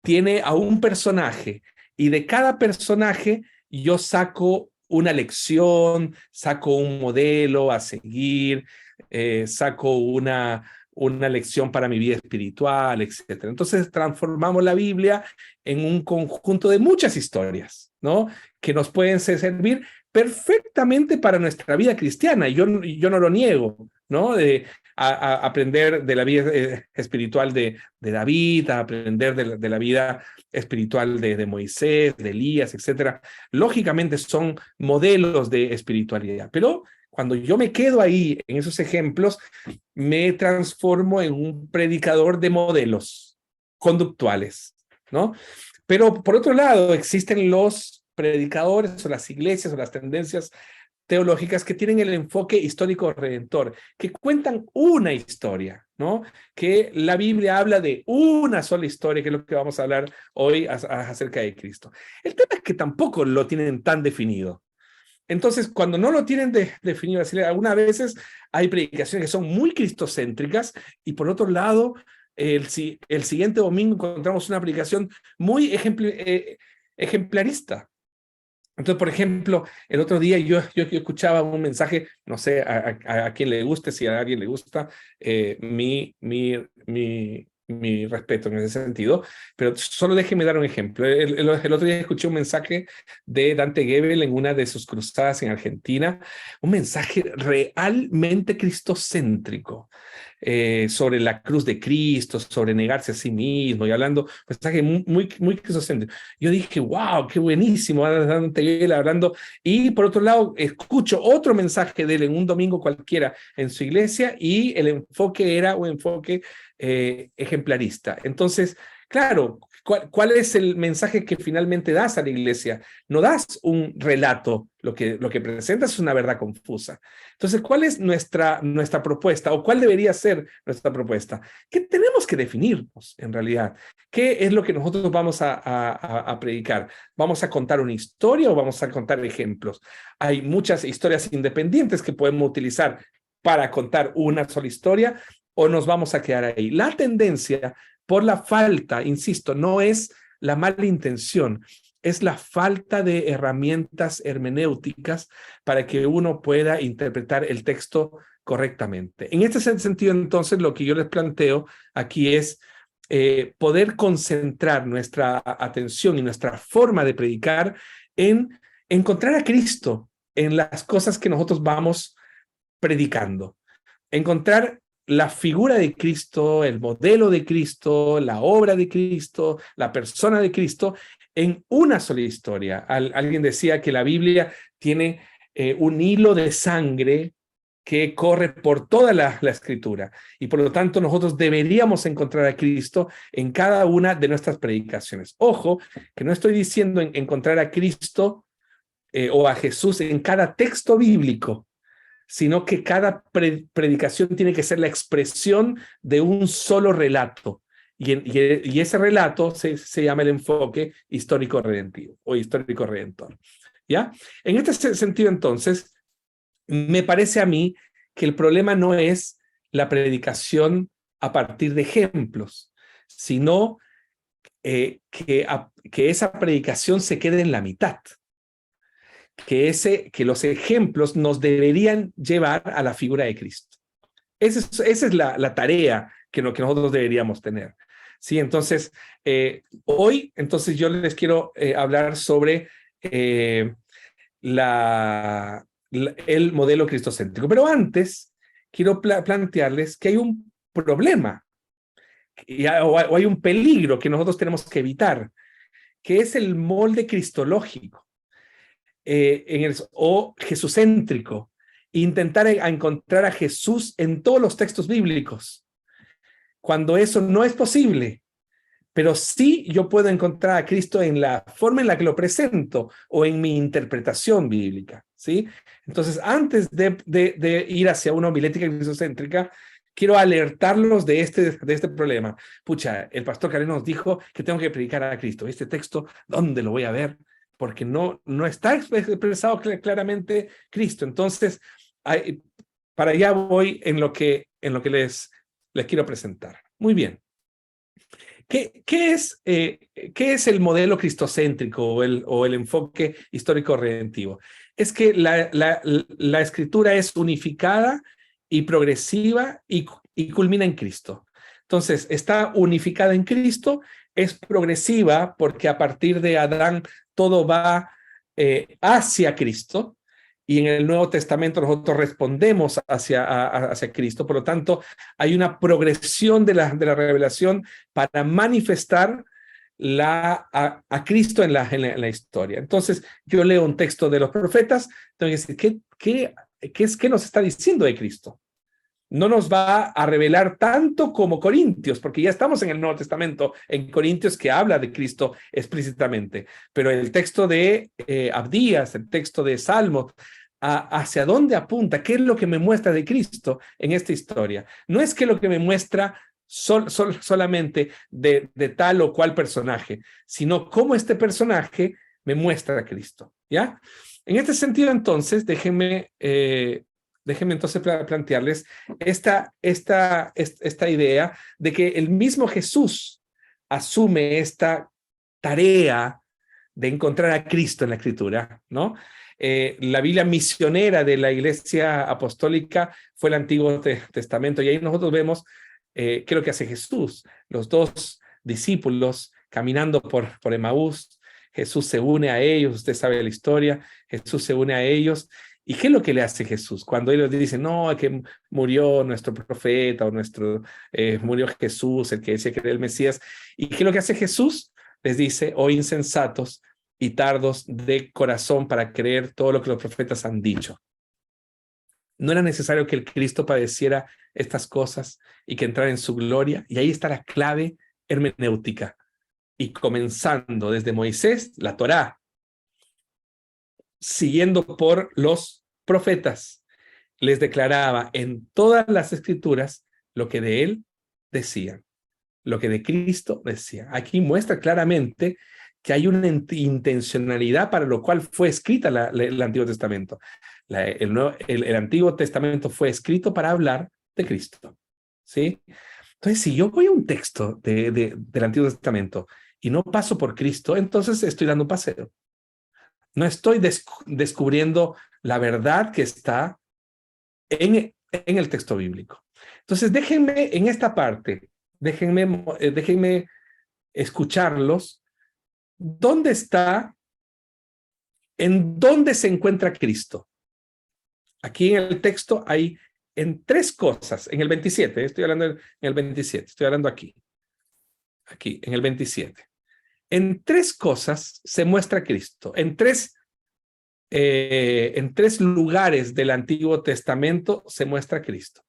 tiene a un personaje, y de cada personaje yo saco una lección, saco un modelo a seguir, saco una lección para mi vida espiritual, etc. Entonces transformamos la Biblia en un conjunto de muchas historias, ¿no? Que nos pueden servir perfectamente para nuestra vida cristiana. Yo no lo niego, ¿no? A aprender de la vida espiritual de David, a aprender de la vida espiritual de Moisés, de Elías, etc. Lógicamente son modelos de espiritualidad, pero cuando yo me quedo ahí en esos ejemplos, me transformo en un predicador de modelos conductuales, ¿no? Pero por otro lado, existen los predicadores o las iglesias o las tendencias teológicas que tienen el enfoque histórico redentor, que cuentan una historia, ¿no? Que la Biblia habla de una sola historia, que es lo que vamos a hablar hoy acerca de Cristo. El tema es que tampoco lo tienen tan definido. Entonces, cuando no lo tienen definido, algunas veces hay predicaciones que son muy cristocéntricas y por otro lado, el siguiente domingo encontramos una predicación muy ejemplarista. Entonces, por ejemplo, el otro día yo escuchaba un mensaje, no sé a quién le guste, si a alguien le gusta, mi respeto en ese sentido, pero solo déjeme dar un ejemplo. El otro día escuché un mensaje de Dante Gebel en una de sus cruzadas en Argentina, un mensaje realmente cristocéntrico, sobre la cruz de Cristo, sobre negarse a sí mismo, y hablando, un mensaje muy cristocéntrico. Yo dije, wow, qué buenísimo, Dante Gebel hablando, y por otro lado, escucho otro mensaje de él en un domingo cualquiera en su iglesia, y el enfoque era un enfoque ejemplarista. Entonces, claro, ¿cuál es el mensaje que finalmente das a la iglesia? No das un relato, lo que presentas es una verdad confusa. Entonces, ¿cuál es nuestra propuesta o cuál debería ser nuestra propuesta? ¿Qué tenemos que definirnos en realidad? ¿Qué es lo que nosotros vamos a predicar? ¿Vamos a contar una historia o vamos a contar ejemplos? Hay muchas historias independientes que podemos utilizar para contar una sola historia, o nos vamos a quedar ahí. La tendencia por la falta, insisto, no es la mala intención, es la falta de herramientas hermenéuticas para que uno pueda interpretar el texto correctamente. En este sentido, entonces, lo que yo les planteo aquí es poder concentrar nuestra atención y nuestra forma de predicar en encontrar a Cristo en las cosas que nosotros vamos predicando. Encontrar la figura de Cristo, el modelo de Cristo, la obra de Cristo, la persona de Cristo, en una sola historia. Alguien decía que la Biblia tiene un hilo de sangre que corre por toda la escritura, y por lo tanto nosotros deberíamos encontrar a Cristo en cada una de nuestras predicaciones. Ojo, que no estoy diciendo encontrar a Cristo o a Jesús en cada texto bíblico, sino que cada predicación tiene que ser la expresión de un solo relato. Y ese relato se llama el enfoque histórico-redentivo o histórico-redentor. ¿Ya? En este sentido, entonces, me parece a mí que el problema no es la predicación a partir de ejemplos, sino que esa predicación se quede en la mitad. Que los ejemplos nos deberían llevar a la figura de Cristo. Esa es la tarea que nosotros deberíamos tener. ¿sí? Entonces, hoy, entonces yo les quiero hablar sobre el modelo cristocéntrico. Pero antes, quiero plantearles que hay un problema o hay un peligro que nosotros tenemos que evitar, que es el molde cristológico o jesucéntrico. Intentar encontrar a Jesús en todos los textos bíblicos, cuando eso no es posible. Pero sí yo puedo encontrar a Cristo en la forma en la que lo presento o en mi interpretación bíblica, ¿sí? Entonces, antes de ir hacia una homilética cristocéntrica, quiero alertarlos de este problema. Pucha, el pastor Karen nos dijo que tengo que predicar a Cristo. Este texto, ¿dónde lo voy a ver? Porque no está expresado claramente Cristo. Entonces, para allá voy en lo que les quiero presentar. Muy bien. ¿Qué es el modelo cristocéntrico o el enfoque histórico redentivo? Es que la escritura es unificada y progresiva y culmina en Cristo. Entonces, está unificada en Cristo, es progresiva porque a partir de Adán todo va hacia Cristo, y en el Nuevo Testamento nosotros respondemos hacia Cristo. Por lo tanto, hay una progresión de la revelación para manifestar a Cristo en la historia. Entonces, yo leo un texto de los profetas, tengo que decir, ¿qué nos está diciendo de Cristo? No nos va a revelar tanto como Corintios, porque ya estamos en el Nuevo Testamento, en Corintios, que habla de Cristo explícitamente. Pero el texto de Abdías, el texto de Salmos, ¿hacia dónde apunta? ¿Qué es lo que me muestra de Cristo en esta historia? No es que lo que me muestra solamente de tal o cual personaje, sino cómo este personaje me muestra a Cristo, ¿ya? En este sentido, entonces, déjenme entonces plantearles esta idea de que el mismo Jesús asume esta tarea de encontrar a Cristo en la Escritura, ¿no? La Biblia misionera de la Iglesia Apostólica fue el Antiguo Testamento, y ahí nosotros vemos qué es lo que hace Jesús. Los dos discípulos caminando por Emaús, Jesús se une a ellos, usted sabe la historia, Jesús se une a ellos. ¿Y qué es lo que le hace Jesús? Cuando ellos dicen, no, que murió nuestro profeta o murió Jesús, el que decía que era el Mesías. ¿Y qué es lo que hace Jesús? Les dice, oh insensatos y tardos de corazón para creer todo lo que los profetas han dicho. No era necesario que el Cristo padeciera estas cosas y que entrara en su gloria. Y ahí está la clave hermenéutica. Y comenzando desde Moisés, la Torá, siguiendo por los profetas, les declaraba en todas las escrituras lo que de él decían, lo que de Cristo decía. Aquí muestra claramente que hay una intencionalidad para lo cual fue escrita el Antiguo Testamento. El Antiguo Testamento fue escrito para hablar de Cristo, ¿sí? Entonces, si yo voy a un texto del Antiguo Testamento y no paso por Cristo, entonces estoy dando un paseo. No estoy descubriendo la verdad que está en el texto bíblico. Entonces, déjenme en esta parte, déjenme escucharlos. ¿Dónde está? ¿En dónde se encuentra Cristo? Aquí en el texto hay en tres cosas. En el 27, estoy hablando en el 27, estoy hablando aquí, en el 27. En tres cosas se muestra Cristo, en tres lugares del Antiguo Testamento se muestra Cristo.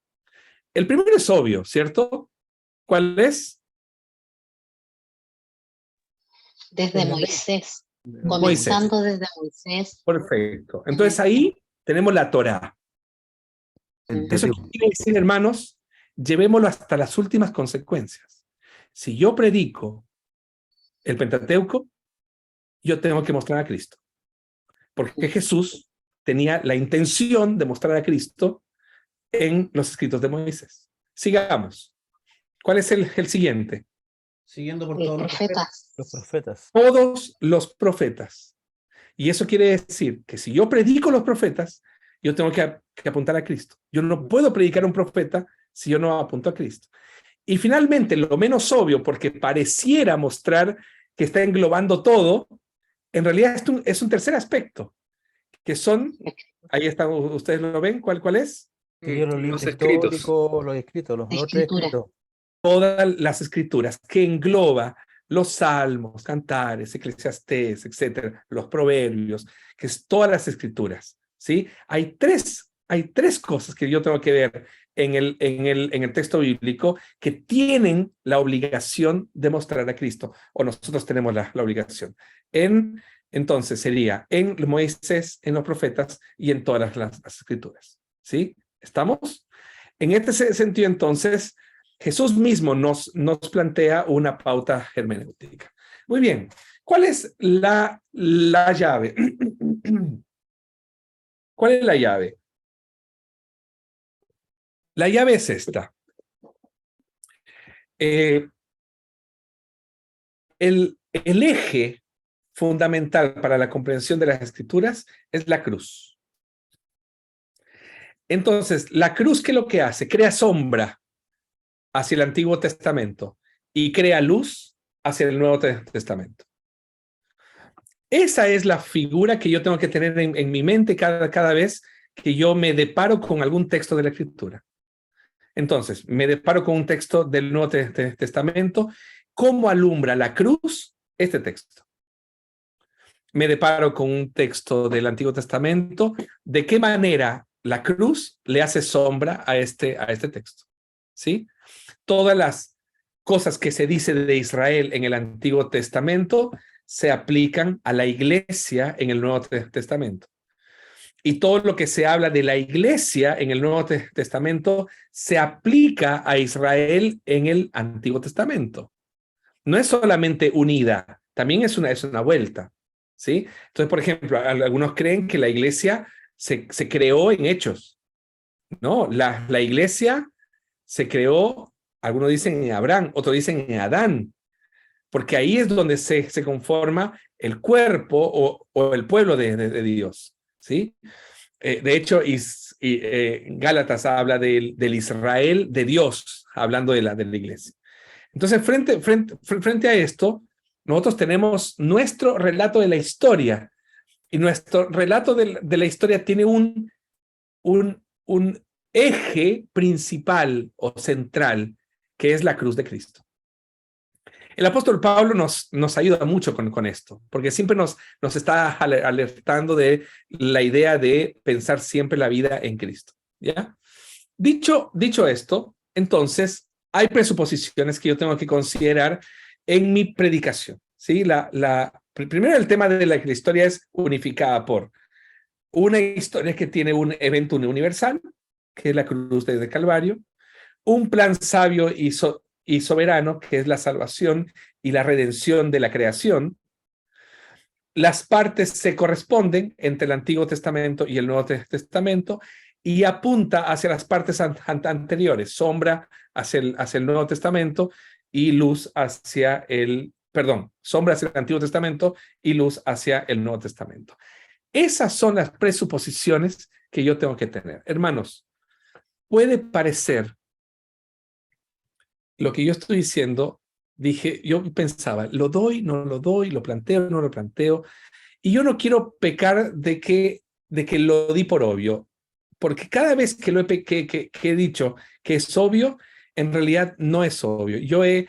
El primero es obvio, ¿cierto? ¿Cuál es? Desde Moisés, comenzando desde Moisés. Perfecto. Entonces ahí tenemos la Torá. Eso quiere decir, hermanos, llevémoslo hasta las últimas consecuencias. Si yo predico el Pentateuco, yo tengo que mostrar a Cristo. Porque Jesús tenía la intención de mostrar a Cristo en los escritos de Moisés. Sigamos. ¿Cuál es el siguiente? Siguiendo por todos Los profetas. Todos los profetas. Y eso quiere decir que si yo predico los profetas, yo tengo que apuntar a Cristo. Yo no puedo predicar a un profeta si yo no apunto a Cristo. Y finalmente, lo menos obvio, porque pareciera mostrar que está englobando todo, en realidad es un tercer aspecto, que son, ahí están, ustedes lo ven, ¿cuál es? Serían los libros escritos. históricos, los escritos, los otros escritos. Todas las escrituras, que engloba los salmos, cantares, eclesiastés, etcétera, los proverbios, que es todas las escrituras, ¿sí? Hay tres cosas que yo tengo que ver en el texto bíblico que tienen la obligación de mostrar a Cristo, o nosotros tenemos la obligación. Entonces sería en Moisés, en los profetas y en todas las escrituras, ¿sí? ¿Estamos? En este sentido, entonces, Jesús mismo nos plantea una pauta hermenéutica. Muy bien, ¿cuál es la llave? ¿Cuál es la llave? La llave es esta. El eje fundamental para la comprensión de las Escrituras es la cruz. Entonces, la cruz, ¿qué es lo que hace? Crea sombra hacia el Antiguo Testamento y crea luz hacia el Nuevo Testamento. Esa es la figura que yo tengo que tener en mi mente cada vez que yo me deparo con algún texto de la Escritura. Entonces, me deparo con un texto del Nuevo Testamento. ¿Cómo alumbra la cruz este texto? Me deparo con un texto del Antiguo Testamento. ¿De qué manera la cruz le hace sombra a este texto? ¿Sí? Todas las cosas que se dice de Israel en el Antiguo Testamento se aplican a la iglesia en el Nuevo Testamento. Y todo lo que se habla de la iglesia en el Nuevo Testamento se aplica a Israel en el Antiguo Testamento. No es solamente unida, también es una vuelta, ¿sí? Entonces, por ejemplo, algunos creen que la iglesia se creó en Hechos. No, la iglesia se creó, algunos dicen en Abraham, otros dicen en Adán, porque ahí es donde se conforma el cuerpo o el pueblo de Dios, ¿sí? De hecho, Gálatas habla del Israel de Dios, hablando de la iglesia. Entonces, frente a esto, nosotros tenemos nuestro relato de la historia, y nuestro relato de la historia tiene un eje principal o central, que es la cruz de Cristo. El apóstol Pablo nos ayuda mucho con esto, porque siempre nos está alertando de la idea de pensar siempre la vida en Cristo, ¿ya? Dicho esto, entonces, hay presuposiciones que yo tengo que considerar en mi predicación, ¿sí? Primero, el tema de la historia es unificada por una historia que tiene un evento universal, que es la cruz de Calvario, un plan sabio y soberano, que es la salvación y la redención de la creación. Las partes se corresponden entre el Antiguo Testamento y el Nuevo Testamento y apunta hacia las partes anteriores, sombra hacia el Nuevo Testamento y luz hacia sombra hacia el Antiguo Testamento y luz hacia el Nuevo Testamento. Esas son las presuposiciones que yo tengo que tener. Hermanos, puede parecer lo que yo estoy diciendo, yo pensaba, ¿lo doy, no lo doy, lo planteo, no lo planteo? Y yo no quiero pecar de que lo di por obvio, porque cada vez que he dicho que es obvio, en realidad no es obvio. Yo he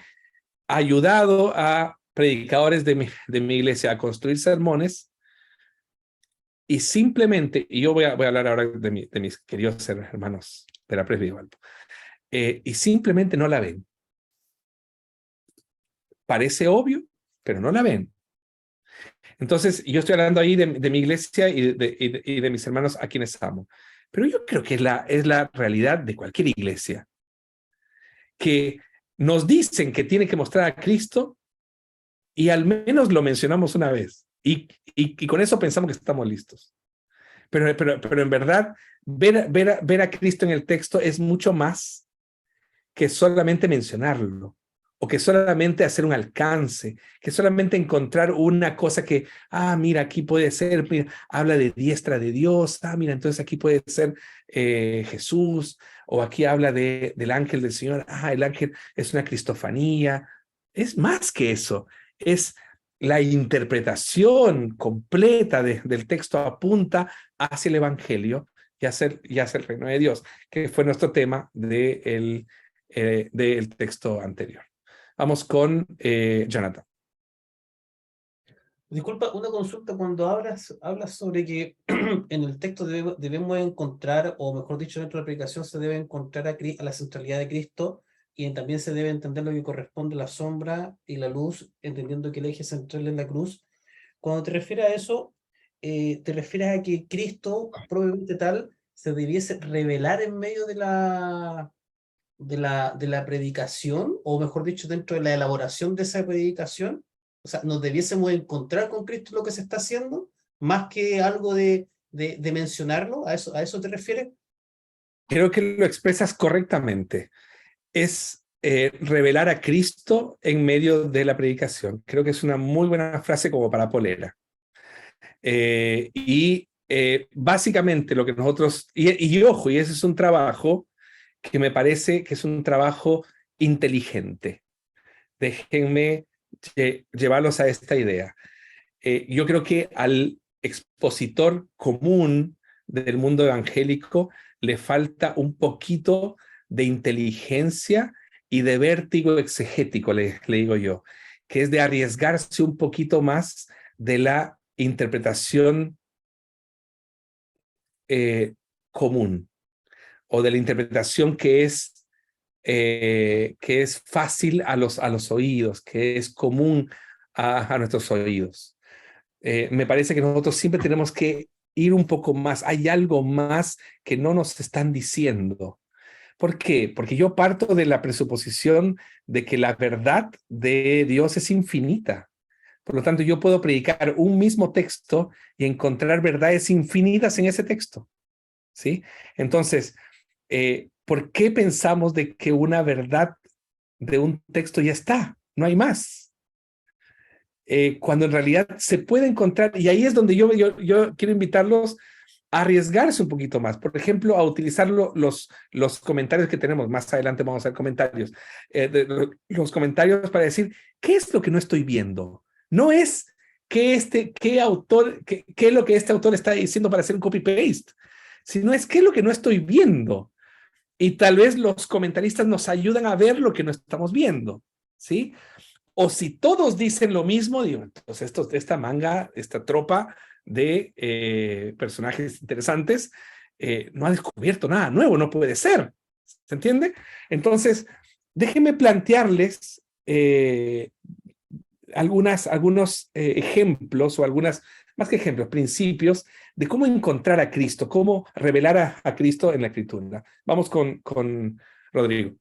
ayudado a predicadores de mi iglesia a construir sermones y simplemente, y yo voy a hablar ahora de mis queridos hermanos de la Presbiterio, y simplemente no la ven. Parece obvio, pero no la ven. Entonces, yo estoy hablando ahí de mi iglesia y de mis hermanos a quienes amo. Pero yo creo que es la realidad de cualquier iglesia. Que nos dicen que tiene que mostrar a Cristo y al menos lo mencionamos una vez. Y con eso pensamos que estamos listos. Pero en verdad, ver a Cristo en el texto es mucho más que solamente mencionarlo o que solamente hacer un alcance, que solamente encontrar una cosa que, mira, aquí puede ser, mira, habla de diestra de Dios, mira, entonces aquí puede ser Jesús, o aquí habla del ángel del Señor, el ángel es una cristofanía. Es más que eso, es la interpretación completa del texto apunta hacia el Evangelio y hacia el reino de Dios, que fue nuestro tema del texto anterior. Vamos con Jonathan. Disculpa, una consulta cuando hablas sobre que en el texto debemos encontrar, o mejor dicho, dentro de la predicación se debe encontrar a la centralidad de Cristo, y también se debe entender lo que corresponde a la sombra y la luz, entendiendo que el eje central es la cruz. Cuando te refieres a eso, ¿te refieres a que Cristo, probablemente tal, se debiese revelar en medio de la predicación, o mejor dicho, dentro de la elaboración de esa predicación? O sea, ¿nos debiésemos encontrar con Cristo lo que se está haciendo, más que algo de mencionarlo? ¿A eso te refieres? Creo que lo expresas correctamente. Es revelar a Cristo en medio de la predicación. Creo que es una muy buena frase como para polera. Básicamente lo que nosotros, y ojo, y ese es un trabajo que me parece que es un trabajo inteligente. Déjenme llevarlos a esta idea. Yo creo que al expositor común del mundo evangélico le falta un poquito de inteligencia y de vértigo exegético, le digo yo, que es de arriesgarse un poquito más de la interpretación común, o de la interpretación que es fácil a los oídos, que es común a nuestros oídos. Me parece que nosotros siempre tenemos que ir un poco más. Hay algo más que no nos están diciendo. ¿Por qué? Porque yo parto de la presuposición de que la verdad de Dios es infinita. Por lo tanto, yo puedo predicar un mismo texto y encontrar verdades infinitas en ese texto, ¿sí? Entonces, ¿por qué pensamos de que una verdad de un texto ya está? No hay más. Cuando en realidad se puede encontrar, y ahí es donde yo quiero invitarlos a arriesgarse un poquito más. Por ejemplo, a utilizar los comentarios que tenemos. Más adelante vamos a ver comentarios. Los comentarios para decir, ¿qué es lo que no estoy viendo? No es qué es lo que este autor está diciendo para hacer un copy-paste, sino es qué es lo que no estoy viendo. Y tal vez los comentaristas nos ayudan a ver lo que no estamos viendo, ¿sí? O si todos dicen lo mismo, digo, entonces esta tropa de personajes interesantes no ha descubierto nada nuevo, no puede ser. ¿Se entiende? Entonces, déjenme plantearles algunos ejemplos, o algunas, más que ejemplos, principios de cómo encontrar a Cristo, cómo revelar a Cristo en la Escritura. Vamos con Rodrigo.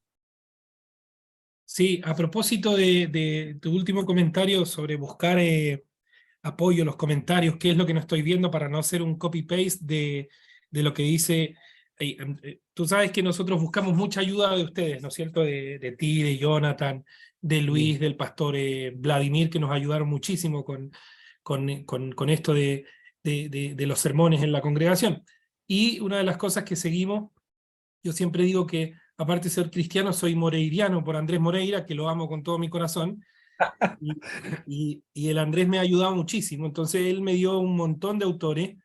Sí, a propósito de tu último comentario sobre buscar apoyo en los comentarios, qué es lo que no estoy viendo para no hacer un copy-paste de lo que dice. Tú sabes que nosotros buscamos mucha ayuda de ustedes, ¿no es cierto? De ti, de Jonathan, de Luis, del pastor Vladimir, que nos ayudaron muchísimo con esto de los sermones en la congregación. Y una de las cosas que seguimos, yo siempre digo que, aparte de ser cristiano, soy moreiriano por Andrés Moreira, que lo amo con todo mi corazón, y el Andrés me ha ayudado muchísimo. Entonces él me dio un montón de autores,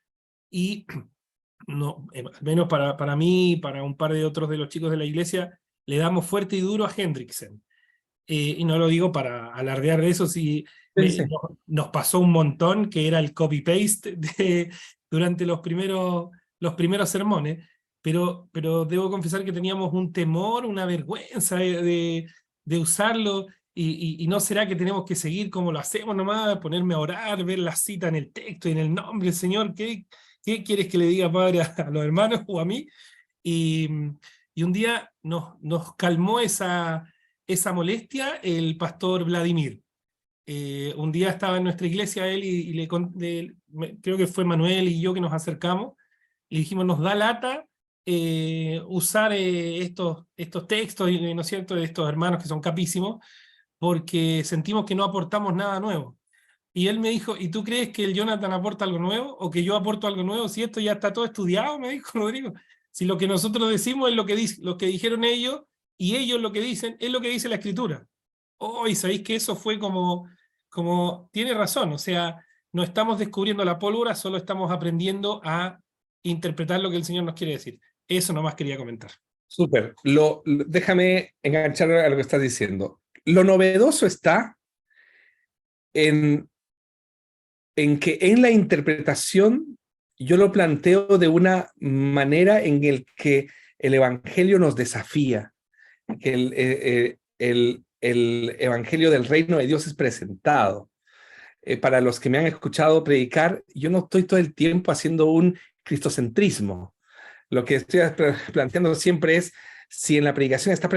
y no, al menos para mí, para un par de otros de los chicos de la iglesia, le damos fuerte y duro a Hendrickson. Y no lo digo para alardear de eso, si nos pasó un montón, que era el copy-paste durante los primeros sermones, pero debo confesar que teníamos un temor, una vergüenza de usarlo, y no será que tenemos que seguir como lo hacemos nomás, ponerme a orar, ver la cita en el texto y en el nombre del Señor. ¿Qué quieres que le diga, Padre, a los hermanos o a mí? Y un día nos calmó esa molestia el pastor Vladimir. Un día estaba en nuestra iglesia él, y creo que fue Manuel y yo que nos acercamos, y dijimos, nos da lata usar estos textos, ¿no es cierto?, de estos hermanos que son capísimos, porque sentimos que no aportamos nada nuevo. Y él me dijo, ¿y tú crees que el Jonathan aporta algo nuevo? ¿O que yo aporto algo nuevo? Si esto ya está todo estudiado, me dijo Rodrigo. Si lo que nosotros decimos es lo que dijeron ellos, y ellos lo que dicen es lo que dice la Escritura. Oh, y sabéis que eso fue como tiene razón, o sea, no estamos descubriendo la pólvora, solo estamos aprendiendo a interpretar lo que el Señor nos quiere decir. Eso nomás quería comentar. Súper. Déjame enganchar a lo que estás diciendo. Lo novedoso está en que en la interpretación yo lo planteo de una manera en el que el Evangelio nos desafía, que el Evangelio del Reino de Dios es presentado. Para los que me han escuchado predicar, yo no estoy todo el tiempo haciendo un cristocentrismo. Lo que estoy planteando siempre es si en la predicación está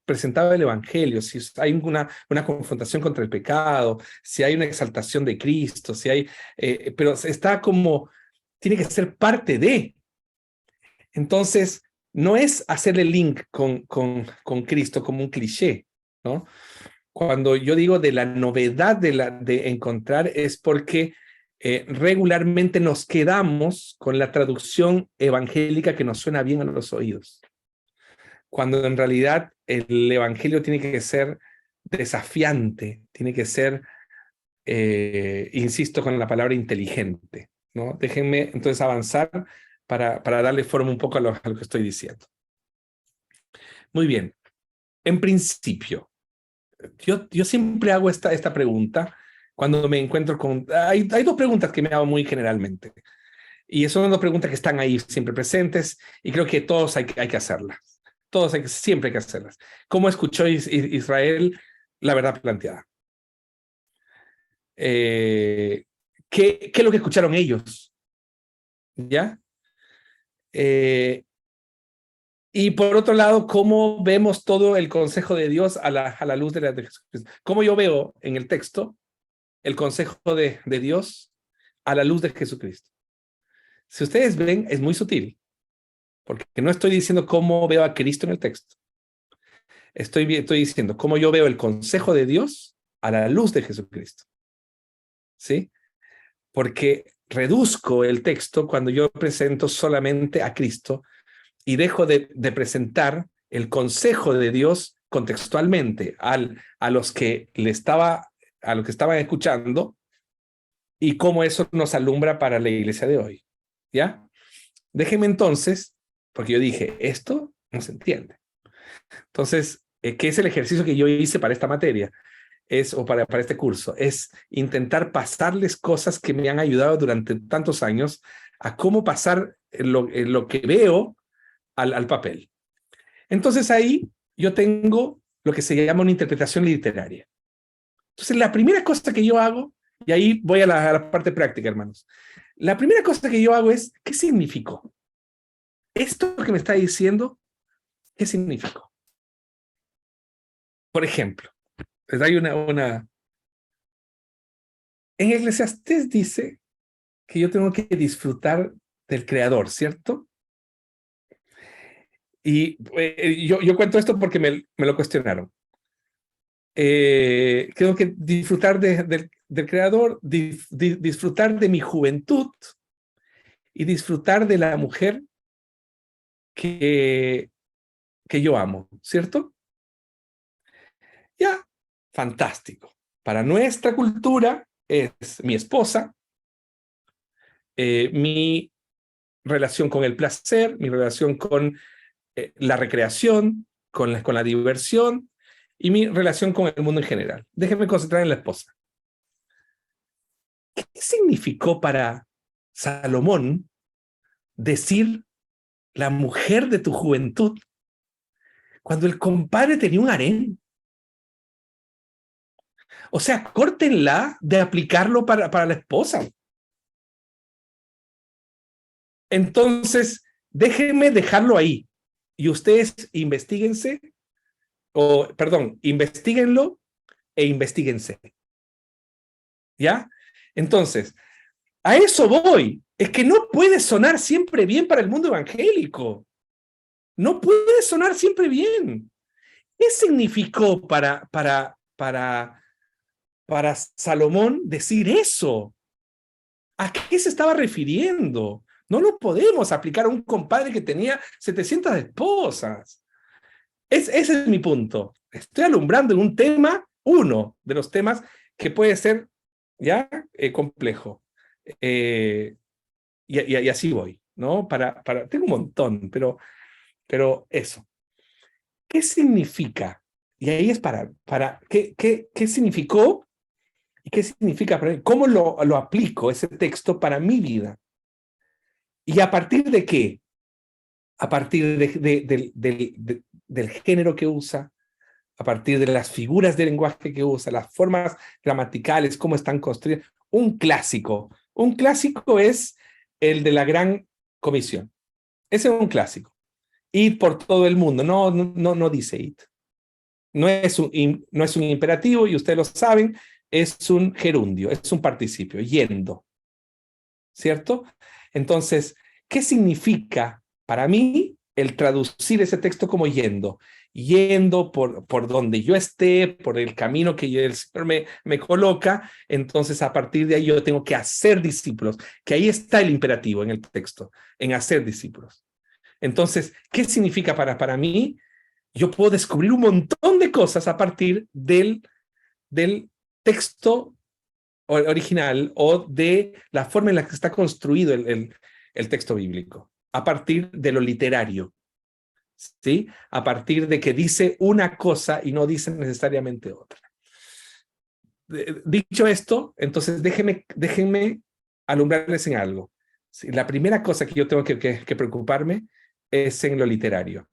presentado el Evangelio, si hay una confrontación contra el pecado, si hay una exaltación de Cristo, si hay, pero está como, tiene que ser parte de. Entonces, no es hacerle link con Cristo como un cliché, ¿no? Cuando yo digo de la novedad de encontrar es porque regularmente nos quedamos con la traducción evangélica que nos suena bien a los oídos, cuando en realidad el evangelio tiene que ser desafiante, tiene que ser, insisto con la palabra inteligente, ¿no? Déjenme entonces avanzar para darle forma un poco a lo que estoy diciendo. Muy bien. En principio, yo siempre hago esta pregunta cuando me encuentro con... Hay dos preguntas que me hago muy generalmente. Y son dos preguntas que están ahí siempre presentes y creo que todos hay que hacerlas. Siempre hay que hacerlas. ¿Cómo escuchó Israel la verdad planteada? ¿Qué es lo que escucharon ellos? ¿Ya? Y por otro lado, ¿cómo vemos todo el consejo de Dios a la luz de Jesucristo? ¿Cómo yo veo en el texto el consejo de Dios a la luz de Jesucristo? Si ustedes ven, es muy sutil, porque no estoy diciendo cómo veo a Cristo en el texto. Estoy diciendo cómo yo veo el consejo de Dios a la luz de Jesucristo. ¿Sí? Porque reduzco el texto cuando yo presento solamente a Cristo y dejo de presentar el consejo de Dios contextualmente a los que estaban escuchando y cómo eso nos alumbra para la iglesia de hoy. ¿Ya? Déjenme entonces, porque yo dije, esto no se entiende. Entonces, ¿qué es el ejercicio que yo hice para esta materia? O para este curso, es intentar pasarles cosas que me han ayudado durante tantos años a cómo pasar lo que veo al papel. Entonces ahí yo tengo lo que se llama una interpretación literaria. Entonces la primera cosa que yo hago, y ahí voy a la parte práctica, hermanos. La primera cosa que yo hago es, ¿qué significó? Esto que me está diciendo, ¿qué significó? Por ejemplo, les doy una... En Eclesiastés dice que yo tengo que disfrutar del Creador, ¿cierto? Y yo cuento esto porque me lo cuestionaron. Tengo que disfrutar del Creador, disfrutar de mi juventud y disfrutar de la mujer que yo amo, ¿cierto? Ya, fantástico. Para nuestra cultura es mi esposa, mi relación con el placer, mi relación con la recreación, con la diversión y mi relación con el mundo en general. Déjenme concentrar en la esposa. ¿Qué significó para Salomón decir la mujer de tu juventud cuando el compadre tenía un harén? O sea, córtenla de aplicarlo para la esposa. Entonces, déjenme dejarlo ahí. Y ustedes investíguenlo e investíguense. ¿Ya? Entonces, a eso voy. Es que no puede sonar siempre bien para el mundo evangélico. No puede sonar siempre bien. ¿Qué significó para para Salomón decir eso? ¿A qué se estaba refiriendo? No lo podemos aplicar a un compadre que tenía 700 esposas. Ese es mi punto. Estoy alumbrando en un tema, uno de los temas que puede ser ya complejo. Y así voy, ¿no? Tengo un montón, pero eso. ¿Qué significa? Y ahí es ¿qué significó? ¿Y qué significa para mí? ¿Cómo lo aplico ese texto para mi vida? ¿Y a partir de qué? A partir del género que usa, a partir de las figuras de lenguaje que usa, las formas gramaticales, cómo están construidas. Un clásico es el de la Gran Comisión. Ese es un clásico. Id por todo el mundo. No dice id. No es un imperativo, y ustedes lo saben, es un gerundio, es un participio, yendo. ¿Cierto? Entonces, ¿qué significa para mí el traducir ese texto como yendo? Yendo por donde yo esté, por el camino que el Señor me coloca. Entonces, a partir de ahí yo tengo que hacer discípulos, que ahí está el imperativo en el texto, en hacer discípulos. Entonces, ¿qué significa para mí? Yo puedo descubrir un montón de cosas a partir del texto original o de la forma en la que está construido el texto bíblico, a partir de lo literario, ¿sí? A partir de que dice una cosa y no dice necesariamente otra. Dicho esto, entonces déjenme alumbrarles en algo. ¿Sí? La primera cosa que yo tengo que preocuparme es en lo literario.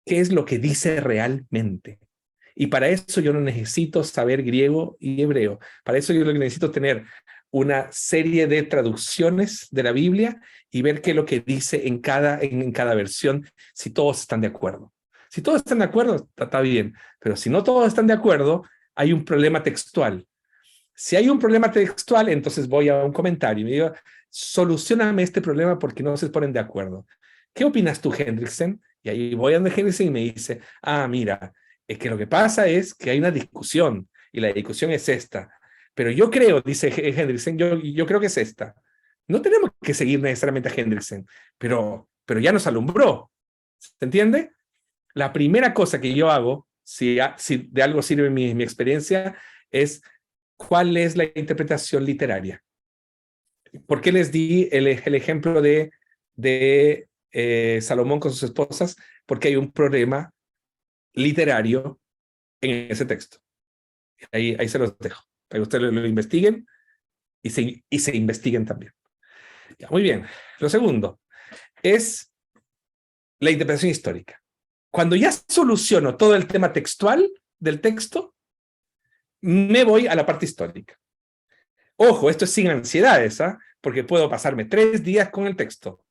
¿Qué es lo que dice realmente? Y para eso yo no necesito saber griego y hebreo. Para eso yo necesito tener una serie de traducciones de la Biblia y ver qué es lo que dice en cada versión, si todos están de acuerdo. Si todos están de acuerdo, está bien. Pero si no todos están de acuerdo, hay un problema textual. Si hay un problema textual, entonces voy a un comentario y me digo, solucioname este problema porque no se ponen de acuerdo. ¿Qué opinas tú, Hendriksen? Y ahí voy a donde Hendriksen y me dice, mira, es que lo que pasa es que hay una discusión, y la discusión es esta. Pero yo creo, dice Hendriksen, yo creo que es esta. No tenemos que seguir necesariamente a Hendriksen, pero ya nos alumbró. ¿Se entiende? La primera cosa que yo hago, si de algo sirve mi experiencia, es cuál es la interpretación literaria. ¿Por qué les di el ejemplo de Salomón con sus esposas? Porque hay un problema literario en ese texto. Ahí se los dejo, para que ustedes lo investiguen y se investiguen también. Ya, muy bien. Lo segundo es la interpretación histórica. Cuando ya soluciono todo el tema textual del texto, me voy a la parte histórica. Ojo, esto es sin ansiedades, porque puedo pasarme 3 días con el texto,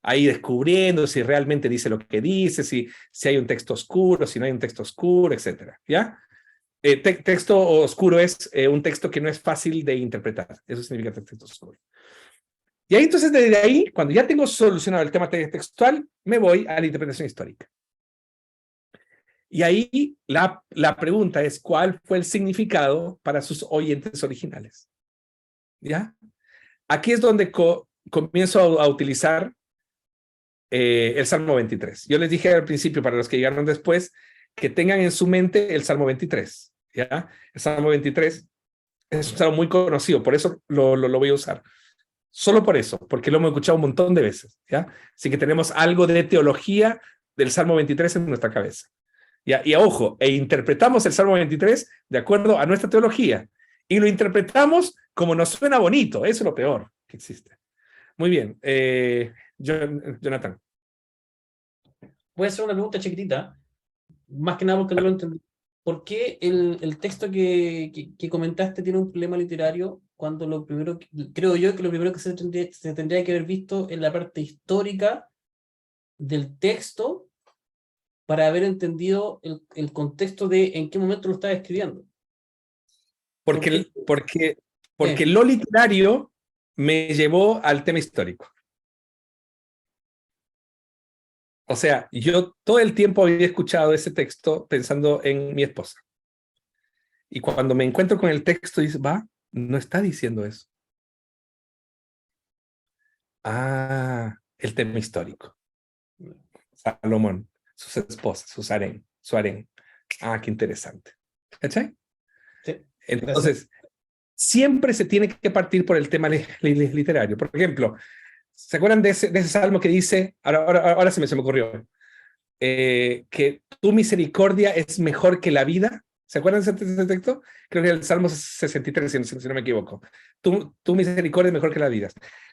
ahí descubriendo si realmente dice lo que dice, si hay un texto oscuro, si no hay un texto oscuro, etc. ¿Ya? Texto oscuro es un texto que no es fácil de interpretar. Eso significa texto oscuro. Y ahí entonces, desde ahí, cuando ya tengo solucionado el tema textual, me voy a la interpretación histórica. Y ahí la pregunta es, ¿cuál fue el significado para sus oyentes originales? ¿Ya? Aquí es donde comienzo a utilizar el Salmo 23. Yo les dije al principio, para los que llegaron después, que tengan en su mente el Salmo 23. ¿Ya? El Salmo 23 es un salmo muy conocido, por eso lo voy a usar. Solo por eso, porque lo hemos escuchado un montón de veces. ¿Ya? Así que tenemos algo de teología del Salmo 23 en nuestra cabeza. ¿Ya? Y ojo, interpretamos el Salmo 23 de acuerdo a nuestra teología. Y lo interpretamos como nos suena bonito. Eso es lo peor que existe. Muy bien. Jonathan. Voy a hacer una pregunta chiquitita, más que nada porque no lo entendí. ¿Por qué el texto que comentaste tiene un problema literario cuando lo primero, creo yo que lo primero que se tendría que haber visto en la parte histórica del texto para haber entendido el contexto de en qué momento lo estaba escribiendo? Porque lo literario me llevó al tema histórico. O sea, yo todo el tiempo había escuchado ese texto pensando en mi esposa. Y cuando me encuentro con el texto, dice, no está diciendo eso. El tema histórico. Salomón, sus esposas, su harén. Qué interesante. ¿Cachai? Sí, entonces, siempre se tiene que partir por el tema literario. Por ejemplo, ¿se acuerdan de ese salmo que dice, ahora se me ocurrió, que tu misericordia es mejor que la vida? ¿Se acuerdan de ese texto? Creo que es el Salmo 63, si no me equivoco. Tu misericordia es mejor que la vida.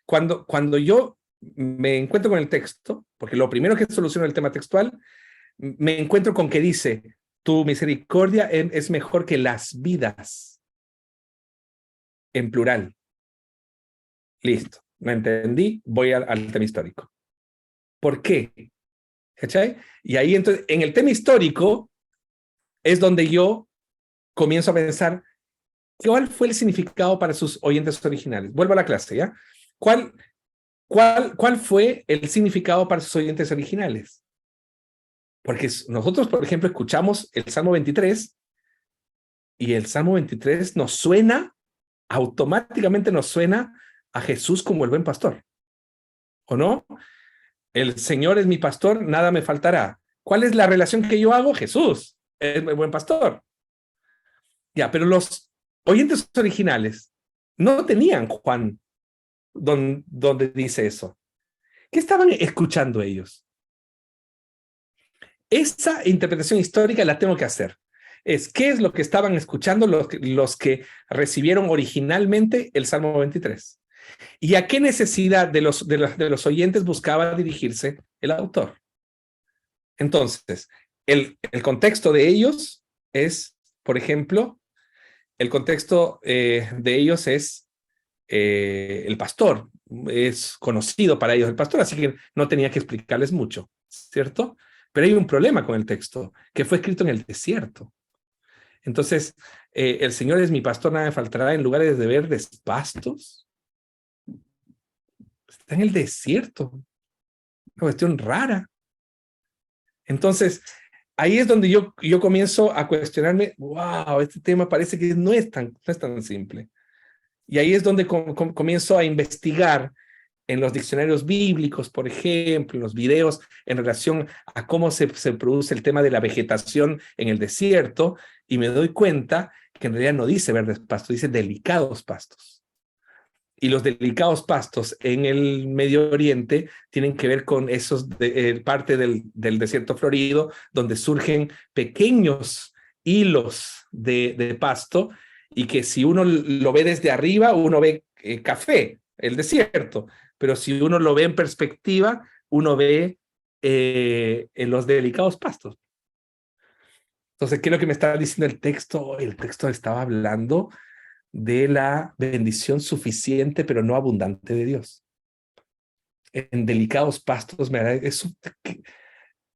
Cuando yo me encuentro con el texto, porque lo primero que soluciona el tema textual, me encuentro con que dice, tu misericordia es mejor que las vidas, en plural. Listo, me entendí, voy al tema histórico. ¿Por qué? ¿Cachai? Y ahí entonces, en el tema histórico, es donde yo comienzo a pensar, ¿cuál fue el significado para sus oyentes originales? Vuelvo a la clase, ¿ya? ¿Cuál fue el significado para sus oyentes originales? Porque nosotros, por ejemplo, escuchamos el Salmo 23 y el Salmo 23 automáticamente nos suena a Jesús como el buen pastor. ¿O no? El Señor es mi pastor, nada me faltará. ¿Cuál es la relación que yo hago? Jesús es el buen pastor. Ya, pero los oyentes originales no tenían Juan donde dice eso. ¿Qué estaban escuchando ellos? Esa interpretación histórica la tengo que hacer. ¿Qué es lo que estaban escuchando los que recibieron originalmente el Salmo 23? ¿Y a qué necesidad de los oyentes buscaba dirigirse el autor? Entonces, el contexto de ellos es, por ejemplo, el contexto de ellos es el pastor. Es conocido para ellos el pastor, así que no tenía que explicarles mucho, ¿cierto? Pero hay un problema con el texto, que fue escrito en el desierto. Entonces, el Señor es mi pastor, nada me faltará, en lugares de verdes pastos. Está en el desierto. Una cuestión rara. Entonces, ahí es donde yo comienzo a cuestionarme, wow, este tema parece que no es tan simple. Y ahí es donde comienzo a investigar en los diccionarios bíblicos, por ejemplo, en los videos en relación a cómo se produce el tema de la vegetación en el desierto, y me doy cuenta que en realidad no dice verdes pastos, dice delicados pastos. Y los delicados pastos en el Medio Oriente tienen que ver con esos parte del desierto florido, donde surgen pequeños hilos de pasto, y que si uno lo ve desde arriba, uno ve café, el desierto, pero si uno lo ve en perspectiva, uno ve en los delicados pastos. Entonces, ¿qué es lo que me está diciendo el texto? El texto estaba hablando de la bendición suficiente, pero no abundante de Dios. En delicados pastos,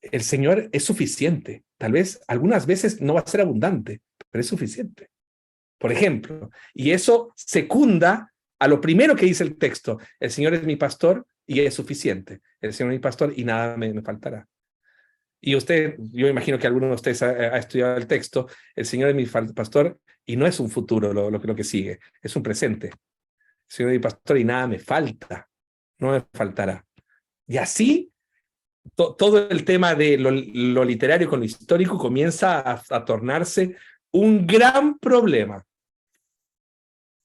el Señor es suficiente. Tal vez algunas veces no va a ser abundante, pero es suficiente. Por ejemplo, y eso secunda a lo primero que dice el texto: el Señor es mi pastor y es suficiente. El Señor es mi pastor y nada me faltará. Y yo imagino que alguno de ustedes ha estudiado el texto. El Señor es mi pastor y no es un futuro lo que sigue, es un presente. El Señor es mi pastor y nada me falta, no me faltará. Y así, todo el tema de lo literario con lo histórico comienza a tornarse un gran problema.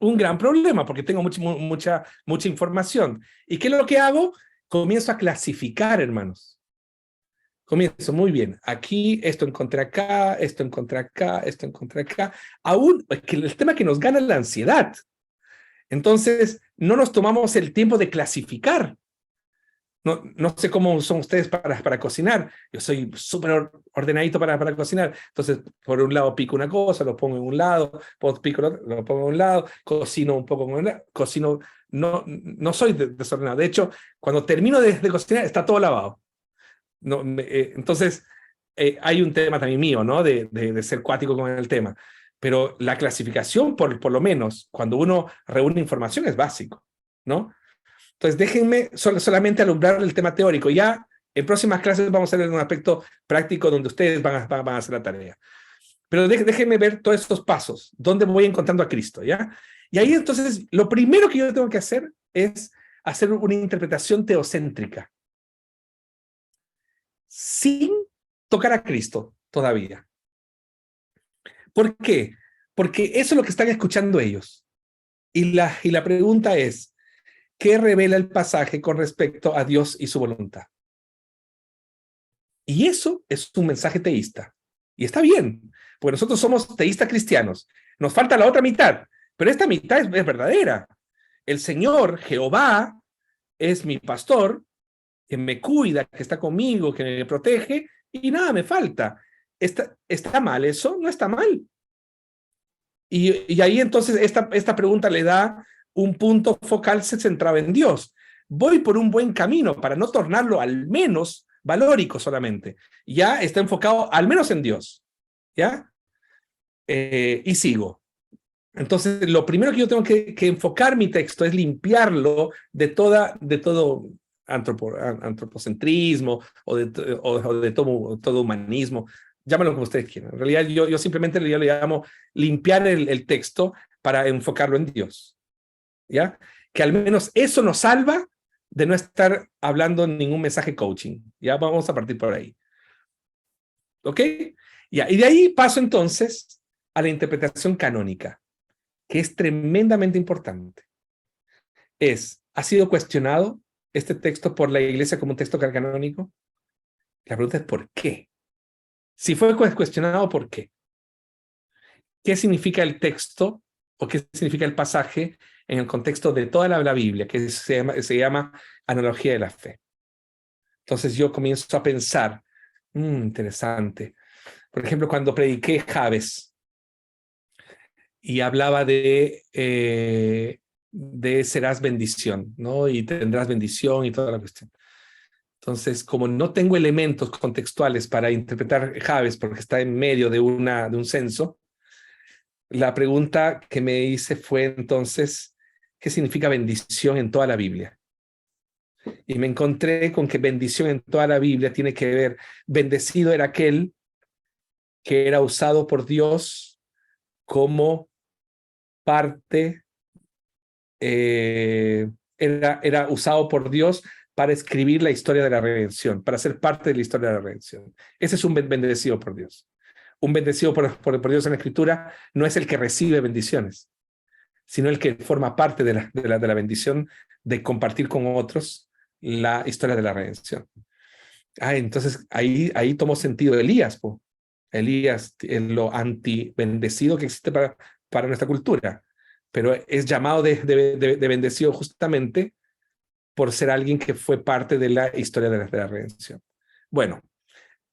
Un gran problema, porque tengo mucha información. ¿Y qué es lo que hago? Comienzo a clasificar, hermanos. Comienzo, muy bien, aquí, esto encontré acá, esto encontré acá, esto encontré acá. Aún, que el tema que nos gana es la ansiedad. Entonces, no nos tomamos el tiempo de clasificar. No sé cómo son ustedes para cocinar. Yo soy súper ordenadito para cocinar. Entonces, por un lado pico una cosa, lo pongo en un lado, pico lo pongo en un lado, cocino un poco, cocino. No soy desordenado. De hecho, cuando termino de cocinar, está todo lavado. Entonces, hay un tema también mío, ¿no? De ser cuático con el tema. Pero la clasificación, por lo menos, cuando uno reúne información, es básico, ¿no? Entonces, déjenme solamente alumbrar el tema teórico. Ya en próximas clases vamos a ver un aspecto práctico donde ustedes van a hacer la tarea. Pero déjenme ver todos estos pasos, dónde voy encontrando a Cristo, ¿ya? Y ahí entonces, lo primero que yo tengo que hacer es hacer una interpretación teocéntrica, sin tocar a Cristo todavía. ¿Por qué? Porque eso es lo que están escuchando ellos. Y la pregunta es, ¿qué revela el pasaje con respecto a Dios y su voluntad? Y eso es un mensaje teísta. Y está bien, porque nosotros somos teístas cristianos. Nos falta la otra mitad, pero esta mitad es verdadera. El Señor, Jehová, es mi pastor, que me cuida, que está conmigo, que me protege, y nada me falta. ¿Está mal eso? No está mal. Y ahí entonces esta pregunta le da un punto focal centrado en Dios. Voy por un buen camino para no tornarlo al menos valórico solamente. Ya está enfocado al menos en Dios. ¿Ya? Y sigo. Entonces, lo primero que yo tengo que enfocar mi texto es limpiarlo de todo antropocentrismo o de todo humanismo. Llámalo como ustedes quieran. En realidad, yo simplemente le llamo limpiar el texto para enfocarlo en Dios. ¿Ya? Que al menos eso nos salva de no estar hablando ningún mensaje coaching. Ya vamos a partir por ahí. ¿Ok? Ya, y de ahí paso entonces a la interpretación canónica, que es tremendamente importante. ¿Ha sido cuestionado este texto por la Iglesia como un texto canónico? La pregunta es ¿por qué? Si fue cuestionado, ¿por qué? ¿Qué significa el texto o qué significa el pasaje en el contexto de toda la Biblia, que se llama analogía de la fe? Entonces yo comienzo a pensar, interesante. Por ejemplo, cuando prediqué Jabes y hablaba de serás bendición, ¿no? Y tendrás bendición y toda la cuestión. Entonces, como no tengo elementos contextuales para interpretar Jabes porque está en medio de un censo, la pregunta que me hice fue entonces, ¿qué significa bendición en toda la Biblia? Y me encontré con que bendición en toda la Biblia tiene que ver, bendecido era aquel que era usado por Dios como parte, era usado por Dios para escribir la historia de la redención, para ser parte de la historia de la redención. Ese es un bendecido por Dios. Un bendecido por Dios en la Escritura no es el que recibe bendiciones, sino el que forma parte de la bendición de compartir con otros la historia de la redención. Entonces ahí tomó sentido Elías, Elías, lo anti-bendecido que existe para nuestra cultura, pero es llamado de bendecido justamente por ser alguien que fue parte de la historia de la redención. Bueno,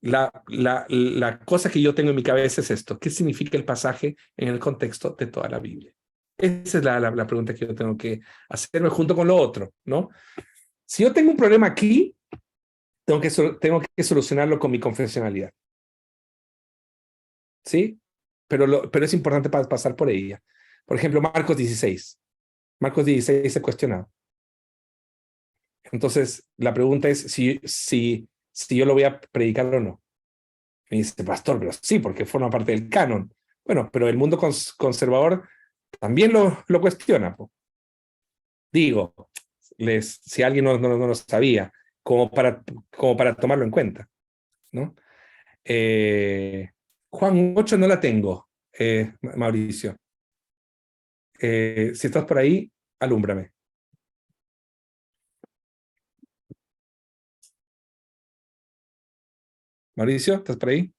la cosa que yo tengo en mi cabeza es esto: ¿qué significa el pasaje en el contexto de toda la Biblia? Esa es la pregunta que yo tengo que hacerme junto con lo otro, ¿no? Si yo tengo un problema aquí, tengo que solucionarlo con mi confesionalidad. ¿Sí? Pero es importante pasar por ella. Por ejemplo, Marcos 16. Marcos 16 se cuestionado. Entonces, la pregunta es si yo lo voy a predicar o no. Me dice, pastor, pero sí, porque forma parte del canon. Bueno, pero el mundo conservador también lo cuestiona. Digo, si alguien no lo sabía, como para tomarlo en cuenta, ¿no? Juan 8 no la tengo, Mauricio. Si estás por ahí, alúmbrame. Mauricio, ¿estás por ahí?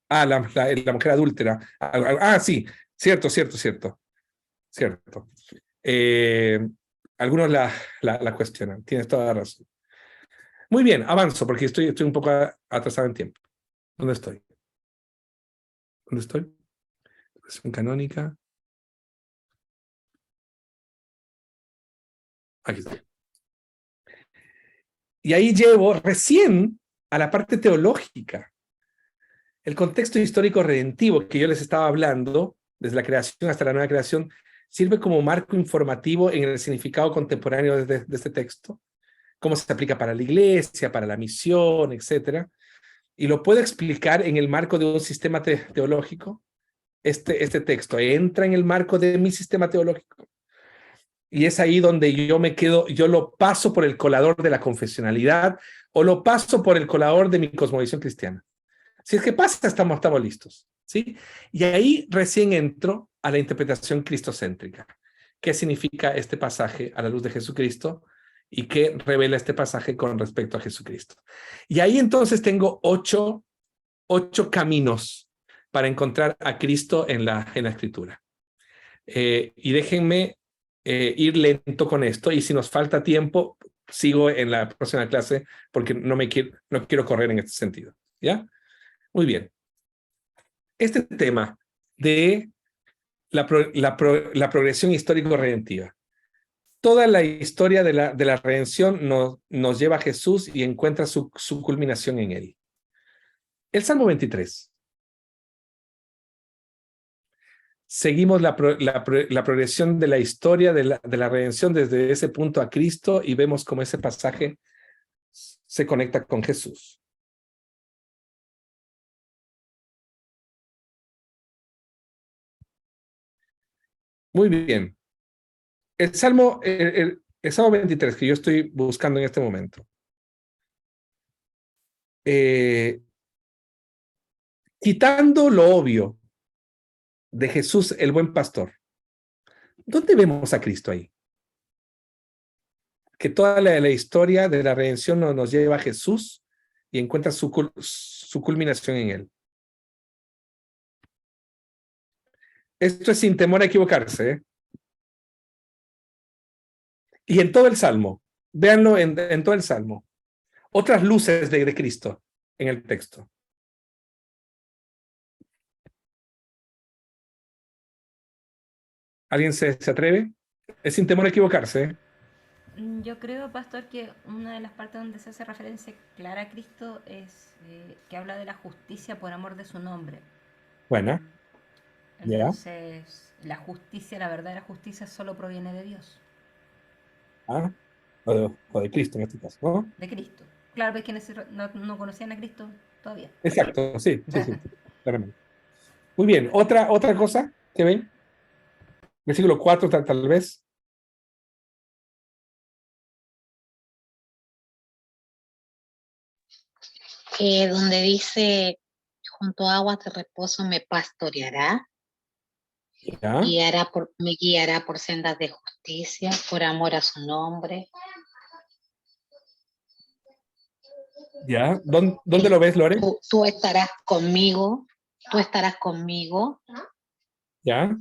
La mujer adúltera. Sí, cierto. Algunos la cuestionan, tienes toda la razón. Muy bien, avanzo porque estoy un poco atrasado en tiempo. ¿Dónde estoy? Expresión canónica. Aquí está. Y ahí llevo recién a la parte teológica. El contexto histórico redentivo que yo les estaba hablando, desde la creación hasta la nueva creación, sirve como marco informativo en el significado contemporáneo de este texto, cómo se aplica para la iglesia, para la misión, etc. Y lo puedo explicar en el marco de un sistema teológico este texto entra en el marco de mi sistema teológico. Y es ahí donde yo me quedo, yo lo paso por el colador de la confesionalidad o lo paso por el colador de mi cosmovisión cristiana. Si es que pasa, estamos listos, ¿sí? Y ahí recién entro a la interpretación cristocéntrica. ¿Qué significa este pasaje a la luz de Jesucristo? ¿Y qué revela este pasaje con respecto a Jesucristo? Y ahí entonces tengo ocho caminos para encontrar a Cristo en la Escritura. Y déjenme ir lento con esto, y si nos falta tiempo, sigo en la próxima clase, porque no quiero correr en este sentido, ¿ya? Muy bien. Este tema de la progresión histórico-redentiva. Toda la historia de la redención nos lleva a Jesús y encuentra su culminación en él. El Salmo 23. Seguimos la progresión de la historia de la redención desde ese punto a Cristo y vemos cómo ese pasaje se conecta con Jesús. Muy bien. El Salmo 23 que yo estoy buscando en este momento. Quitando lo obvio de Jesús, el buen pastor, ¿dónde vemos a Cristo ahí? Que toda la historia de la redención nos lleva a Jesús y encuentra su culminación en él. Esto es sin temor a equivocarse, ¿eh? Y en todo el Salmo, véanlo en todo el Salmo, otras luces de Cristo en el texto. ¿Alguien se atreve? Es sin temor a equivocarse, ¿eh? Yo creo, pastor, que una de las partes donde se hace referencia clara a Cristo es que habla de la justicia por amor de su nombre. Buena. Entonces, la justicia, la verdadera justicia solo proviene de Dios. Ah, o de Cristo en este caso, ¿no? De Cristo. Claro, es que no conocían a Cristo todavía. Exacto, sí, claramente. Muy bien, otra cosa que ven. Versículo 4 tal vez. Donde dice, junto a aguas de reposo me pastoreará. ¿Ya? Me guiará por sendas de justicia, por amor a su nombre. ¿Ya? ¿Dónde lo ves, Lore? Tú estarás conmigo. ¿Ya?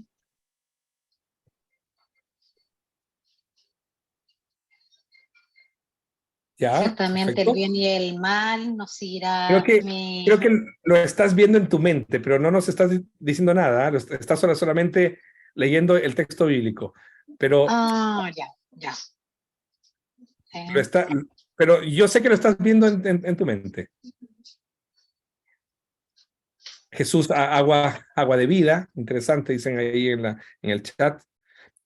¿Ya? Ciertamente Perfecto. el bien y el mal nos seguirá. Creo que lo estás viendo en tu mente, pero no nos estás diciendo nada, ¿eh? Estás solamente leyendo el texto bíblico. Pero, ya. pero yo sé que lo estás viendo en tu mente. Jesús, agua de vida, interesante, dicen ahí en el chat.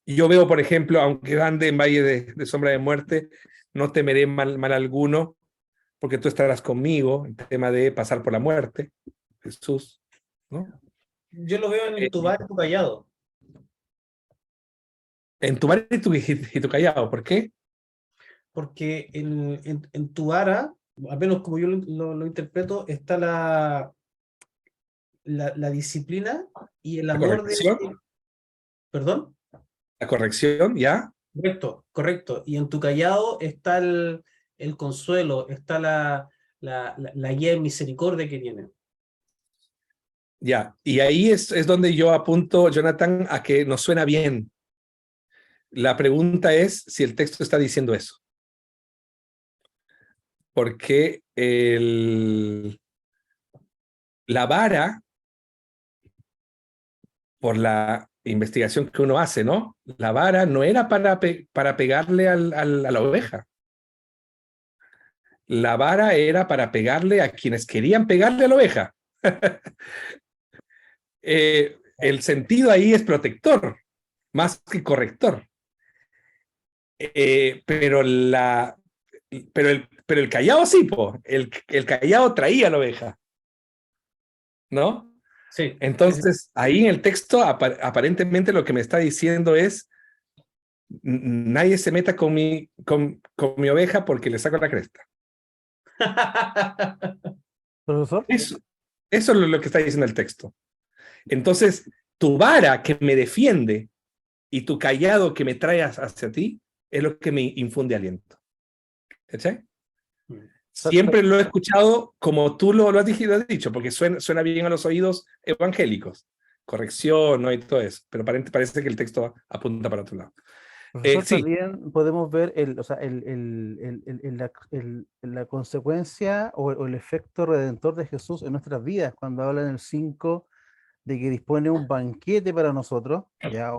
Y yo veo, por ejemplo, aunque ande en valle de sombra de muerte, no temeré mal alguno, porque tú estarás conmigo, el tema de pasar por la muerte, Jesús, ¿no? Yo lo veo en tu vara y tu callado. En tu vara y tu callado, ¿por qué? Porque en tu vara, al menos como yo lo interpreto, está la disciplina y el amor de... ¿Perdón? La corrección, ¿ya? Correcto. Y en tu callado está el consuelo, está la guía de misericordia que tiene. Ya, y ahí es donde yo apunto, Jonathan, a que nos suena bien. La pregunta es si el texto está diciendo eso. Porque la vara, por la investigación que uno hace, ¿no? La vara no era para pegarle a la oveja. La vara era para pegarle a quienes querían pegarle a la oveja. El sentido ahí es protector, más que corrector. Pero el callado sí, el callado traía a la oveja, ¿no? Sí. Entonces, ahí en el texto, aparentemente lo que me está diciendo es, nadie se meta con mi oveja porque le saco la cresta. Profesor, Eso es lo que está diciendo el texto. Entonces, tu vara que me defiende y tu callado que me trae hacia ti es lo que me infunde aliento. ¿Cachai? Siempre lo he escuchado como tú lo has dicho, porque suena bien a los oídos evangélicos. Corrección, ¿no? Y todo eso. Pero parece que el texto apunta para otro lado. profesor, Sí. también podemos ver la consecuencia o el efecto redentor de Jesús en nuestras vidas, cuando habla en el 5 de que dispone un banquete para nosotros, ya,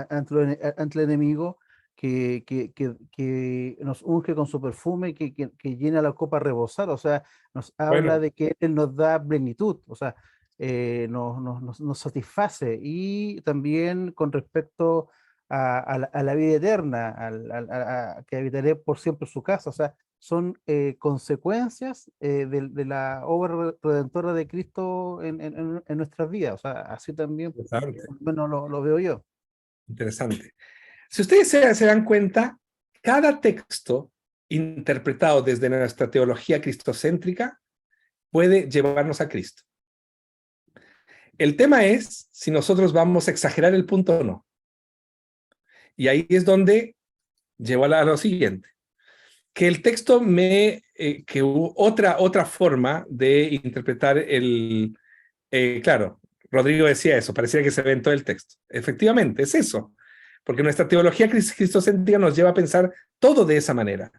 ante el enemigo, que nos unge con su perfume, que llena la copa a rebosar, o sea, nos habla Bueno. de que Él nos da plenitud, o sea, nos satisface, y también con respecto a la vida eterna, que habitaré por siempre en su casa, o sea, son consecuencias de la obra redentora de Cristo en nuestras vidas, o sea, así también, Interesante. bueno, lo veo yo. Interesante. Si ustedes se dan cuenta, cada texto interpretado desde nuestra teología cristocéntrica puede llevarnos a Cristo. El tema es si nosotros vamos a exagerar el punto o no. Y ahí es donde llevo a lo siguiente. Que el texto que hubo otra forma de interpretar claro, Rodrigo decía eso, parecía que se ve en todo el texto. Efectivamente, es eso. Porque nuestra teología cristocéntrica nos lleva a pensar todo de esa manera.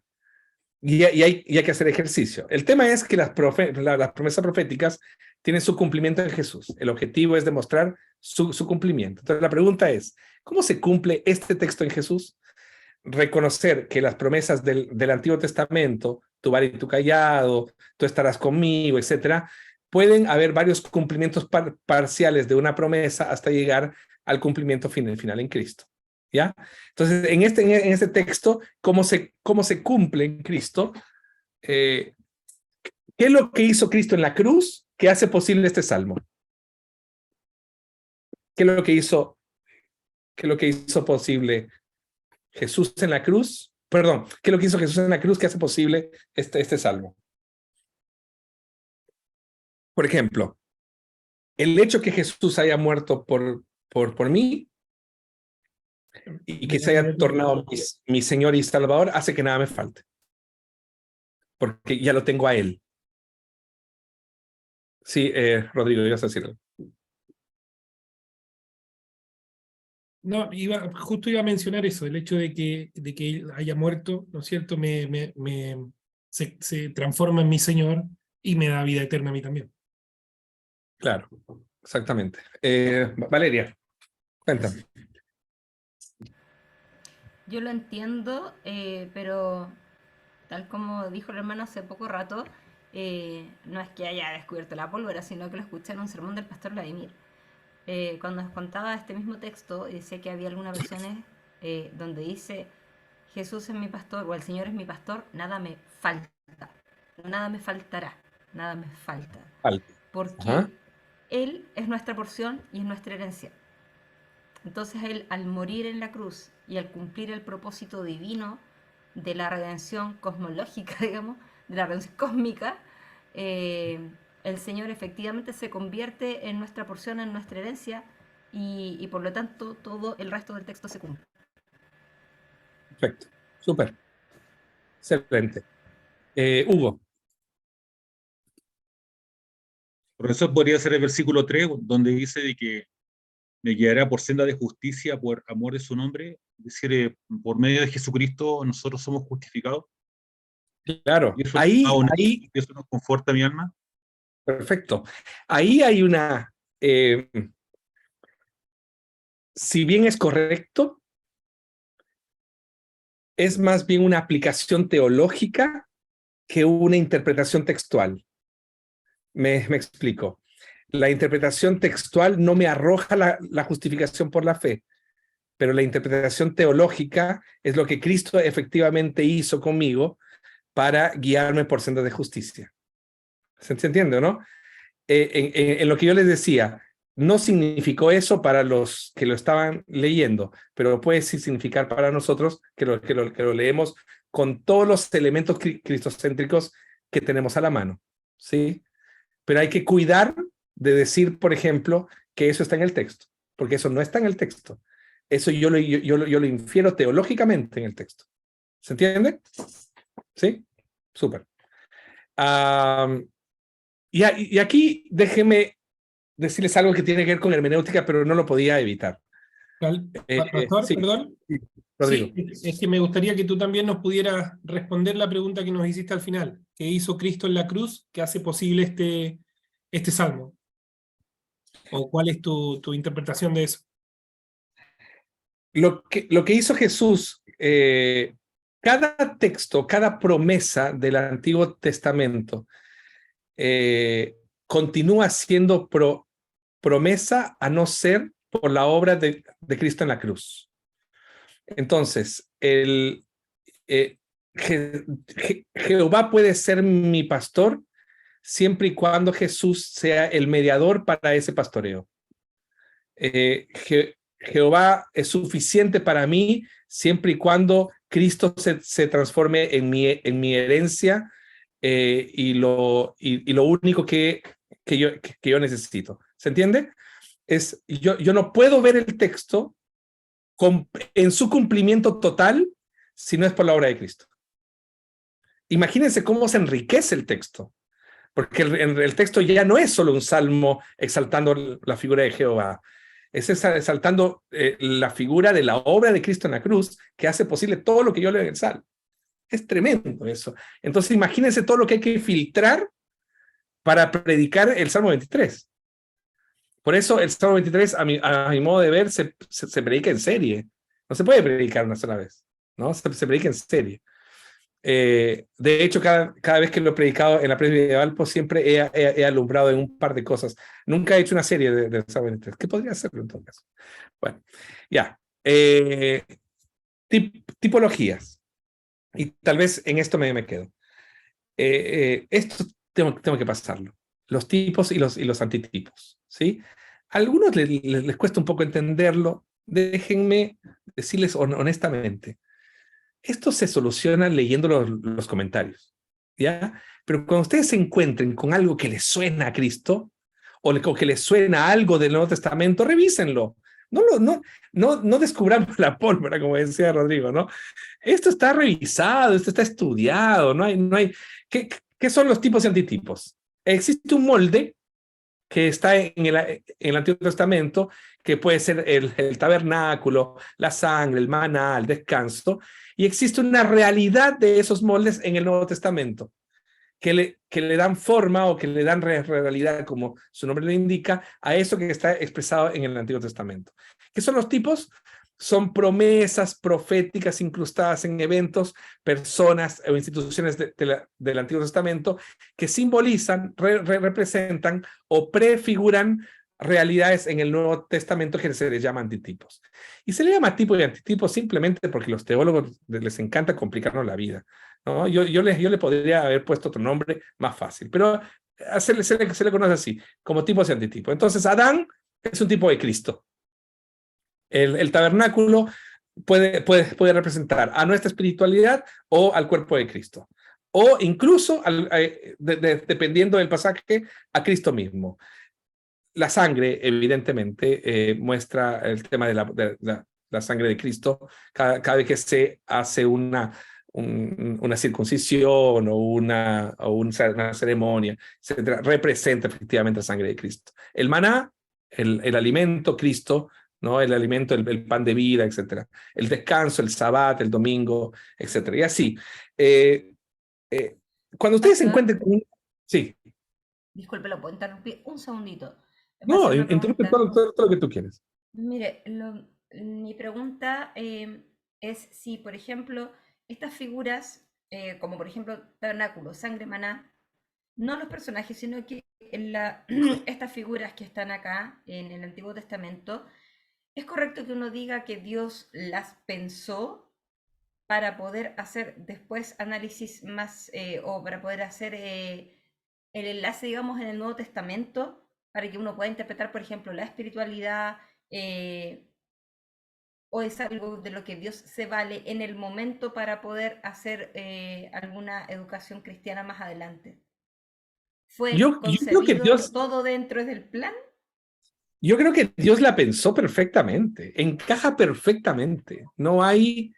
Y hay que hacer ejercicio. El tema es que las promesas proféticas tienen su cumplimiento en Jesús. El objetivo es demostrar su cumplimiento. Entonces la pregunta es, ¿cómo se cumple este texto en Jesús? Reconocer que las promesas del Antiguo Testamento, tu vara y tu callado, tú estarás conmigo, etcétera, pueden haber varios cumplimientos parciales de una promesa hasta llegar al cumplimiento final en Cristo. ¿Ya? Entonces, en este texto, ¿cómo se cumple en Cristo? ¿Qué es lo que hizo Cristo en la cruz que hace posible este salmo? ¿Qué es lo que hizo posible Jesús en la cruz? Perdón, ¿qué es lo que hizo Jesús en la cruz que hace posible este salmo? Por ejemplo, el hecho que Jesús haya muerto por mí y que se haya tornado mi Señor y Salvador hace que nada me falte. Porque ya lo tengo a Él. Sí, Rodrigo, ibas a decirlo. No, justo iba a mencionar eso, el hecho de que él haya muerto, ¿no es cierto? Se transforma en mi Señor y me da vida eterna a mí también. Claro, exactamente. Valeria, cuéntame. Yo lo entiendo, pero tal como dijo el hermano hace poco rato, no es que haya descubierto la pólvora, sino que lo escuché en un sermón del pastor Vladimir. Cuando nos contaba este mismo texto, decía que había algunas versiones donde dice, Jesús es mi pastor o el Señor es mi pastor, nada me falta, nada me faltará, nada me falta. Porque Él es nuestra porción y es nuestra herencia. Entonces Él, al morir en la cruz y al cumplir el propósito divino de la redención cosmológica, digamos, de la redención cósmica, el Señor efectivamente se convierte en nuestra porción, en nuestra herencia, y por lo tanto todo el resto del texto se cumple. Perfecto, súper. Excelente. Hugo. Por eso podría ser el versículo 3, donde dice de que me guiará por senda de justicia, por amor de su nombre. Es decir, por medio de Jesucristo nosotros somos justificados. Claro, y eso, ahí eso nos conforta mi alma. Perfecto. Ahí hay una, si bien es correcto, es más bien una aplicación teológica que una interpretación textual. Me explico. La interpretación textual no me arroja la justificación por la fe, pero la interpretación teológica es lo que Cristo efectivamente hizo conmigo para guiarme por sendas de justicia. ¿Se entiende o no? En lo que yo les decía, no significó eso para los que lo estaban leyendo, pero puede sí significar para nosotros que lo leemos con todos los elementos cristocéntricos que tenemos a la mano, ¿sí? Pero hay que cuidar de decir, por ejemplo, que eso está en el texto, porque eso no está en el texto. Eso yo lo infiero teológicamente en el texto. ¿Se entiende? ¿Sí? Súper. Y aquí déjeme decirles algo que tiene que ver con hermenéutica, pero no lo podía evitar. Pastor, Sí, perdón. Rodrigo. Sí, es que me gustaría que tú también nos pudieras responder la pregunta que nos hiciste al final. ¿Qué hizo Cristo en la cruz que hace posible este salmo? ¿O cuál es tu interpretación de eso? Lo que hizo Jesús, cada texto, cada promesa del Antiguo Testamento continúa siendo promesa a no ser por la obra de Cristo en la cruz. Entonces, Jehová puede ser mi pastor siempre y cuando Jesús sea el mediador para ese pastoreo. Jehová es suficiente para mí siempre y cuando Cristo se transforme en mi herencia y lo único que yo necesito. ¿Se entiende? Yo no puedo ver el texto en su cumplimiento total si no es por la obra de Cristo. Imagínense cómo se enriquece el texto, porque el texto ya no es solo un salmo exaltando la figura de Jehová, es exaltando la figura de la obra de Cristo en la cruz que hace posible todo lo que yo leo en el salmo. Es tremendo eso. Entonces imagínense todo lo que hay que filtrar para predicar el Salmo 23. Por eso el Salmo 23, a mi modo de ver, se predica en serie. No se puede predicar una sola vez, ¿no? Se predica en serie. De hecho, cada vez que lo he predicado en la presbitería de Valpo, siempre he alumbrado en un par de cosas. Nunca he hecho una serie de Salmo 23. ¿Qué podría hacerlo en todo caso? Bueno, ya. Tipologías. Y tal vez en esto me quedo. Esto tengo que pasarlo. Los tipos y los antitipos, ¿sí? A algunos les cuesta un poco entenderlo. Déjenme decirles honestamente. Esto se soluciona leyendo los comentarios, ¿ya? Pero cuando ustedes se encuentren con algo que les suena a Cristo o que les suena algo del Nuevo Testamento, revísenlo. No descubramos la pólvora, como decía Rodrigo, ¿no? Esto está revisado, esto está estudiado, no hay. ¿Qué son los tipos y antitipos? Existe un molde que está en el Antiguo Testamento, que puede ser el tabernáculo, la sangre, el maná, el descanso, y existe una realidad de esos moldes en el Nuevo Testamento, que le dan forma o que le dan realidad, como su nombre lo indica, a eso que está expresado en el Antiguo Testamento. ¿Qué son los tipos? Son promesas proféticas incrustadas en eventos, personas o instituciones del Antiguo Testamento que simbolizan, representan o prefiguran realidades en el Nuevo Testamento que se les llama antitipos. Y se le llama tipo y antitipo simplemente porque los teólogos les encanta complicarnos la vida, ¿no? Yo le podría haber puesto otro nombre más fácil, pero se le conoce así, como tipos y antitipos. Entonces, Adán es un tipo de Cristo. El tabernáculo puede representar a nuestra espiritualidad o al cuerpo de Cristo. O incluso, dependiendo del pasaje, a Cristo mismo. La sangre, evidentemente, muestra el tema de la sangre de Cristo cada vez que se hace una circuncisión o una ceremonia, etc. Representa efectivamente la sangre de Cristo. El maná, el alimento, Cristo, ¿no? El alimento, el pan de vida, etc. El descanso, el sabbat, el domingo, etc. Y así. Cuando ustedes se encuentren con... Sí. Disculpe, lo puedo interrumpir un segundito. No, interrumpe todo lo que tú quieres. Mire, mi pregunta es si, por ejemplo, estas figuras, como por ejemplo tabernáculo, sangre, maná, no los personajes, sino que estas figuras que están acá en el Antiguo Testamento, ¿es correcto que uno diga que Dios las pensó para poder hacer después análisis más o para poder hacer el enlace, digamos, en el Nuevo Testamento para que uno pueda interpretar, por ejemplo, la espiritualidad, o es algo de lo que Dios se vale en el momento para poder hacer alguna educación cristiana más adelante? ¿Fue Yo creo que concebido todo dentro del plan? Yo creo que Dios la pensó perfectamente, encaja perfectamente. No hay,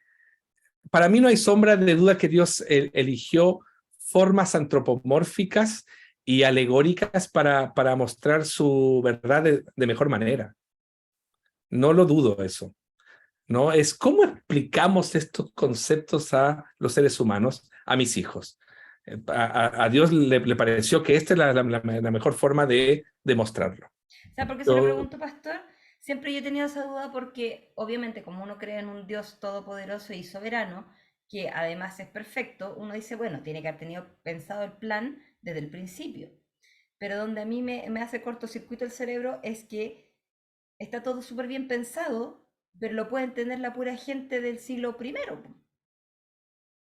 para mí no hay sombra de duda que Dios eligió formas antropomórficas y alegóricas para mostrar su verdad de mejor manera. No lo dudo eso. ¿No? Es cómo explicamos estos conceptos a los seres humanos, a mis hijos. A Dios le pareció que esta es la mejor forma de demostrarlo. O sea, porque se lo pregunto, pastor, siempre yo he tenido esa duda porque obviamente como uno cree en un Dios todopoderoso y soberano, que además es perfecto, uno dice, bueno, tiene que haber tenido pensado el plan desde el principio. Pero donde a mí me hace cortocircuito el cerebro es que está todo súper bien pensado, pero lo puede entender la pura gente del siglo I.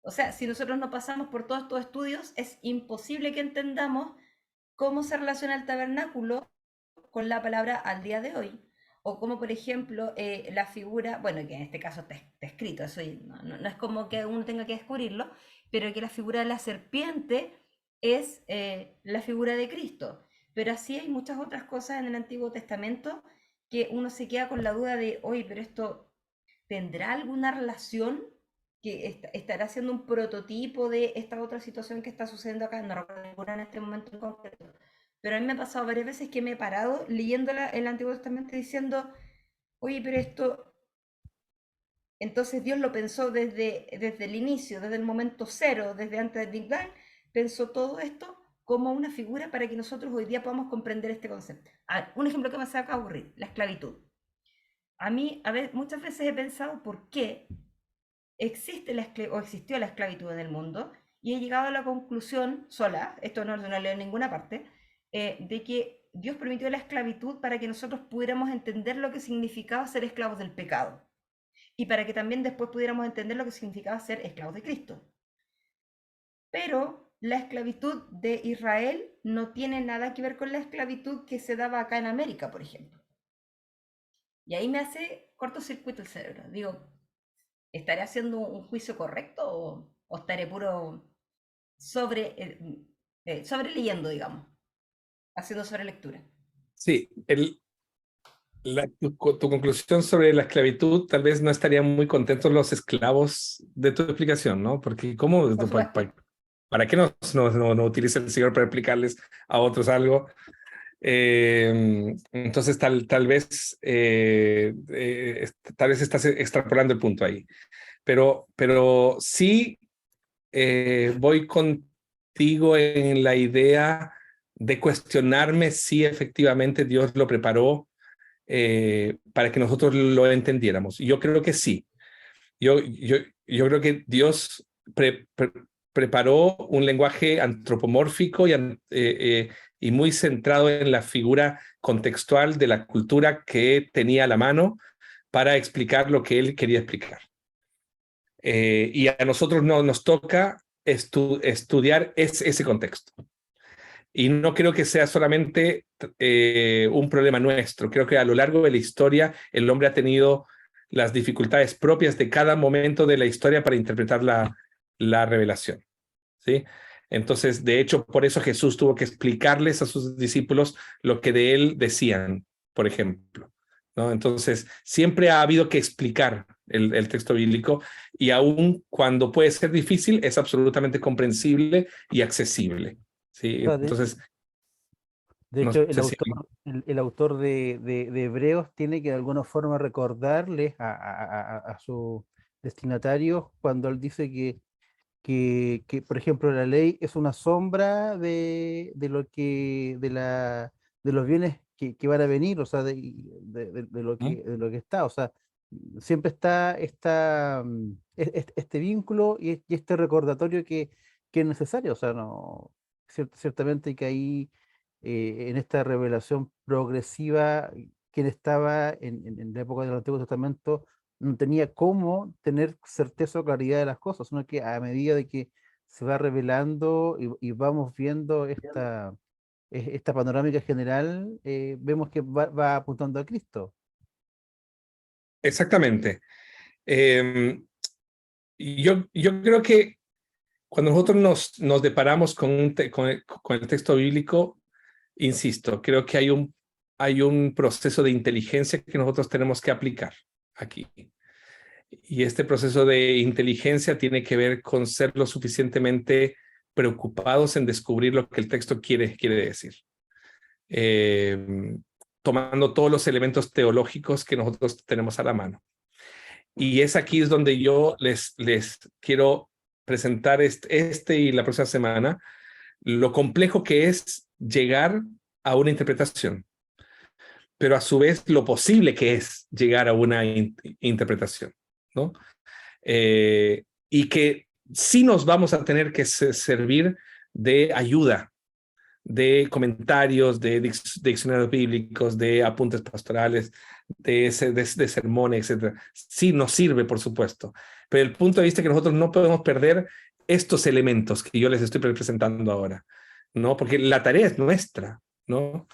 O sea, si nosotros no pasamos por todos estos estudios, es imposible que entendamos cómo se relaciona el tabernáculo con la palabra al día de hoy. O como, por ejemplo, la figura, bueno, que en este caso está escrito, eso no es como que uno tenga que descubrirlo, pero que la figura de la serpiente es la figura de Cristo. Pero así hay muchas otras cosas en el Antiguo Testamento que uno se queda con la duda de, oye, pero esto tendrá alguna relación, que estará siendo un prototipo de esta otra situación que está sucediendo acá, no recuerdo ninguna en este momento en concreto, pero a mí me ha pasado varias veces que me he parado leyendo el Antiguo Testamento diciendo, oye, pero esto, entonces Dios lo pensó desde el inicio, desde el momento cero, desde antes del Big Bang, pensó todo esto como una figura para que nosotros hoy día podamos comprender este concepto. A ver, un ejemplo que me saca a ocurrir, la esclavitud. A mí, muchas veces he pensado por qué existe o existió la esclavitud en el mundo y he llegado a la conclusión sola, esto no lo leo en ninguna parte, de que Dios permitió la esclavitud para que nosotros pudiéramos entender lo que significaba ser esclavos del pecado y para que también después pudiéramos entender lo que significaba ser esclavos de Cristo. Pero la esclavitud de Israel no tiene nada que ver con la esclavitud que se daba acá en América, por ejemplo. Y ahí me hace cortocircuito el cerebro. Digo, ¿estaré haciendo un juicio correcto o estaré puro sobre leyendo, digamos, haciendo sobrelectura? Sí, tu conclusión sobre la esclavitud, tal vez no estarían muy contentos los esclavos de tu explicación, ¿no? Porque ¿cómo? ¿Para qué no utiliza el Señor para explicarles a otros algo? Entonces tal vez estás extrapolando el punto ahí. Pero sí voy contigo en la idea de cuestionarme si efectivamente Dios lo preparó para que nosotros lo entendiéramos. Yo creo que sí. Yo creo que Dios preparó un lenguaje antropomórfico y muy centrado en la figura contextual de la cultura que tenía a la mano para explicar lo que él quería explicar. Y a nosotros nos toca estudiar ese contexto. Y no creo que sea solamente un problema nuestro. Creo que a lo largo de la historia el hombre ha tenido las dificultades propias de cada momento de la historia para interpretar la revelación. ¿Sí? Entonces, de hecho, por eso Jesús tuvo que explicarles a sus discípulos lo que de él decían, por ejemplo, ¿no? Entonces, siempre ha habido que explicar el texto bíblico y aun cuando puede ser difícil, es absolutamente comprensible y accesible. ¿Sí? Entonces, de no hecho, sé si... el autor de Hebreos tiene que de alguna forma recordarles a sus destinatarios cuando él dice que, por ejemplo, la ley es una sombra de los bienes que van a venir, o sea, de lo de lo que está, o sea, siempre está este vínculo y este recordatorio que es necesario, o sea, no, ciertamente que ahí en esta revelación progresiva, quien estaba en la época del Antiguo Testamento no tenía cómo tener certeza o claridad de las cosas, sino que a medida de que se va revelando y vamos viendo esta panorámica general, vemos que va apuntando a Cristo. Exactamente. Yo creo que cuando nosotros nos deparamos con el texto bíblico, insisto, creo que hay un proceso de inteligencia que nosotros tenemos que aplicar aquí. Y este proceso de inteligencia tiene que ver con ser lo suficientemente preocupados en descubrir lo que el texto quiere decir. Tomando todos los elementos teológicos que nosotros tenemos a la mano. Y es aquí es donde yo les quiero presentar este y la próxima semana lo complejo que es llegar a una interpretación, pero a su vez lo posible que es llegar a una interpretación, ¿no? Y que sí nos vamos a tener que servir de ayuda, de comentarios, de diccionarios bíblicos, de apuntes pastorales, de sermones, etc. Sí nos sirve, por supuesto, pero el punto de vista es que nosotros no podemos perder estos elementos que yo les estoy presentando ahora, ¿no? Porque la tarea es nuestra, ¿no?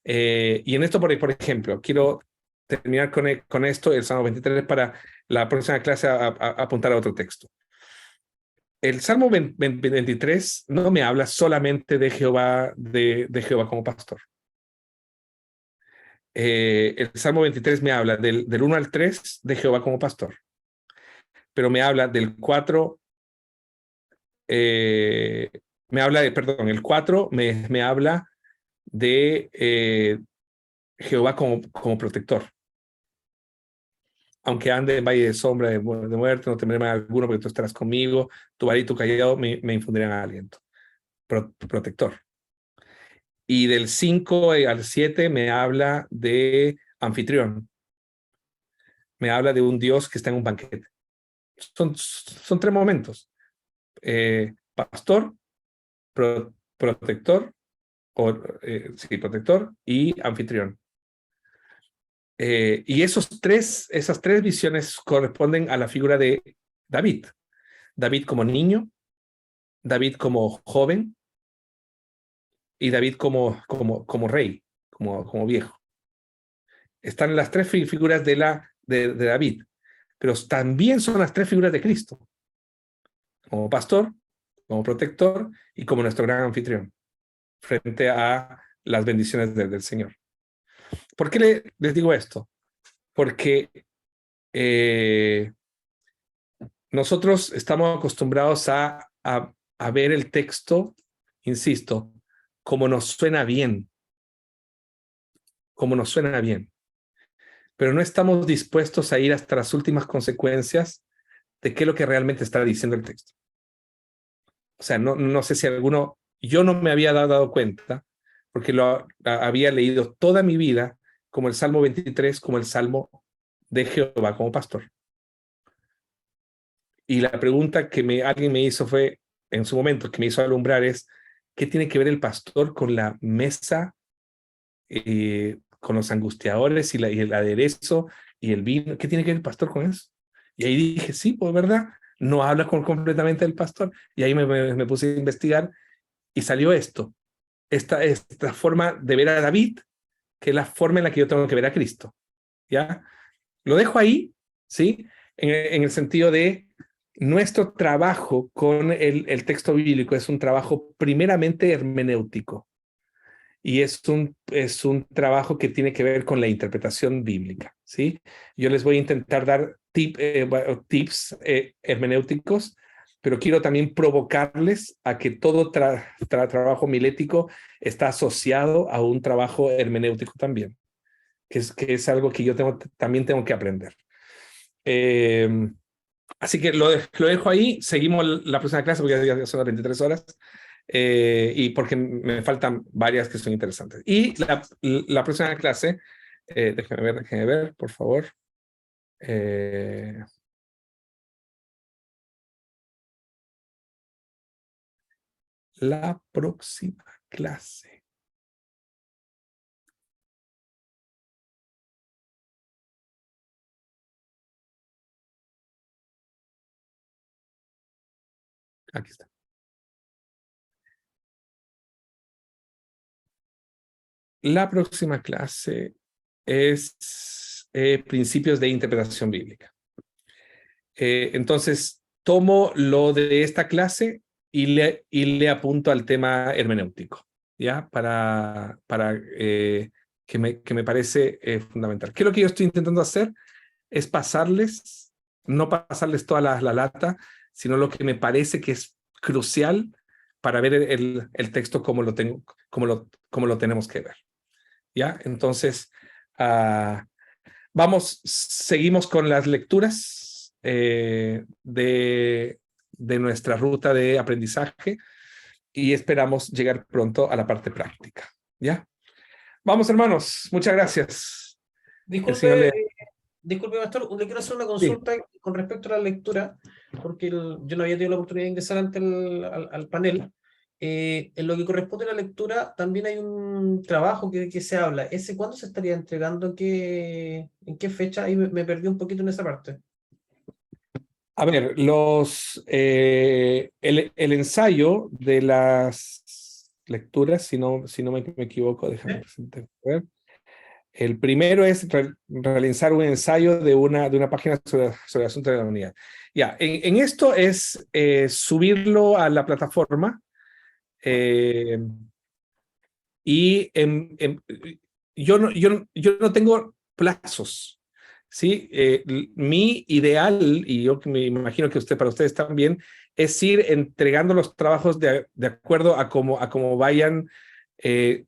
Y en esto, por ejemplo, quiero terminar con esto, el Salmo 23, para la próxima clase apuntar a otro texto. El Salmo 23 no me habla solamente de Jehová, de Jehová como pastor. El Salmo 23 me habla del 1 al 3 de Jehová como pastor. Pero me habla del 4, el 4 me habla de Jehová como protector. Aunque ande en valle de sombra de muerte, no temeré mal alguno, porque tú estarás conmigo, tu vara y tu callado me infundirán aliento. Protector. Y del 5 al 7 me habla de anfitrión. Me habla de un Dios que está en un banquete. Son 3 momentos. Pastor, protector, protector y anfitrión. Y esas tres visiones corresponden a la figura de David. David como niño, David como joven y David como rey, como viejo. Están las 3 figuras de David, pero también son las 3 figuras de Cristo, como pastor, como protector y como nuestro gran anfitrión, frente a las bendiciones del Señor. ¿Por qué les digo esto? Porque nosotros estamos acostumbrados a ver el texto, insisto, como nos suena bien, pero no estamos dispuestos a ir hasta las últimas consecuencias de qué es lo que realmente está diciendo el texto. O sea, no sé si yo no me había dado cuenta, porque lo había leído toda mi vida como el Salmo 23, como el Salmo de Jehová como pastor. Y la pregunta que alguien me hizo fue, en su momento, que me hizo alumbrar es, ¿qué tiene que ver el pastor con la mesa, con los angustiadores y el aderezo y el vino? ¿Qué tiene que ver el pastor con eso? Y ahí dije, sí, pues verdad, no habla completamente del pastor. Y ahí me puse a investigar y salió esto, esta forma de ver a David, que es la forma en la que yo tengo que ver a Cristo. ¿Ya? Lo dejo ahí, ¿sí? En el sentido de nuestro trabajo con el texto bíblico es un trabajo primeramente hermenéutico y es un trabajo que tiene que ver con la interpretación bíblica, ¿sí? Yo les voy a intentar dar tips hermenéuticos, pero quiero también provocarles a que todo trabajo milético está asociado a un trabajo hermenéutico también, que es algo que yo también tengo que aprender. Así que lo dejo ahí, seguimos la próxima clase porque ya son las 23 horas y porque me faltan varias que son interesantes. Y la próxima clase, déjenme ver, por favor. La próxima clase. Aquí está. la próxima clase es principios de interpretación bíblica. Entonces, tomo lo de esta clase y le apunto al tema hermenéutico, ¿ya? Para que me parece fundamental. ¿Qué es lo que yo estoy intentando hacer? Es pasarles, no pasarles toda la lata, sino lo que me parece que es crucial para ver el texto como lo tenemos que ver, ¿ya? Entonces, seguimos con las lecturas de nuestra ruta de aprendizaje y esperamos llegar pronto a la parte práctica, ¿ya? Vamos, hermanos, muchas gracias. Disculpe, disculpe, pastor, le quiero hacer una consulta con respecto a la lectura, porque yo no había tenido la oportunidad de ingresar ante al panel. En lo que corresponde a la lectura, también hay un trabajo que se habla. ¿Ese cuándo se estaría entregando? ¿En qué fecha? Ahí me perdí un poquito en esa parte. A ver, el ensayo de las lecturas, si no me equivoco, déjame ver. El primero es realizar un ensayo de una página sobre el asunto de la unidad. Ya, en esto es subirlo a la plataforma y yo no tengo plazos, ¿sí? Mi ideal, y yo me imagino que para ustedes también, es ir entregando los trabajos de acuerdo a cómo vayan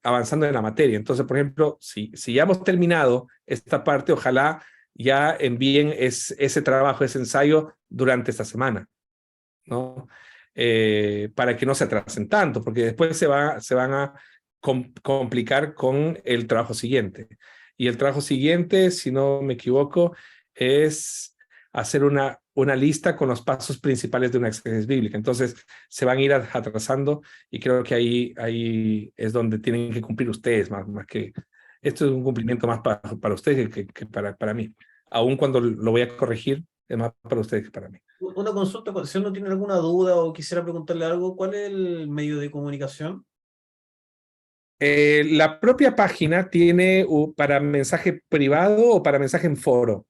avanzando en la materia. Entonces, por ejemplo, si ya hemos terminado esta parte, ojalá ya envíen ese trabajo, ese ensayo durante esta semana, ¿no? Para que no se atrasen tanto, porque después se van a complicar con el trabajo siguiente. Y el trabajo siguiente, si no me equivoco, es hacer una lista con los pasos principales de una exégesis bíblica. Entonces, se van a ir atrasando y creo que ahí es donde tienen que cumplir ustedes, más que... Esto es un cumplimiento más para ustedes que para mí. Aún cuando lo voy a corregir, es más para ustedes que para mí. Una consulta, si uno tiene alguna duda o quisiera preguntarle algo, ¿cuál es el medio de comunicación? La propia página tiene para mensaje privado o para mensaje en foro.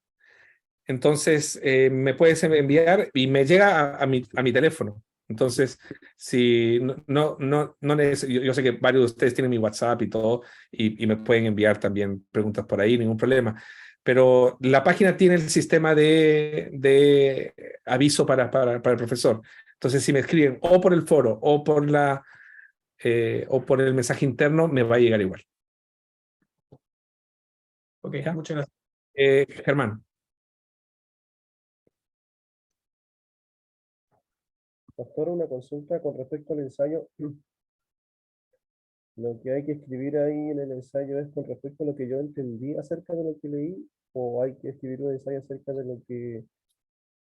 Entonces, me puedes enviar y me llega a mi teléfono. Entonces, si yo sé que varios de ustedes tienen mi WhatsApp y todo, y me pueden enviar también preguntas por ahí, ningún problema. Pero la página tiene el sistema de aviso para el profesor. Entonces, si me escriben o por el foro o por el mensaje interno, me va a llegar igual. Ok, ¿Ya? muchas gracias. Germán. Pastor, una consulta con respecto al ensayo. Lo que hay que escribir ahí en el ensayo es con respecto a lo que yo entendí acerca de lo que leí, o hay que escribir un ensayo acerca de lo que,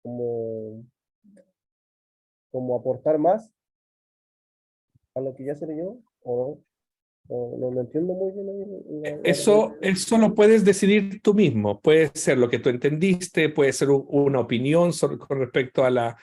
como aportar más a lo que ya se leyó, o no. No entiendo muy bien ahí Eso lo puedes decidir tú mismo. Puede ser lo que tú entendiste, puede ser una opinión con respecto a la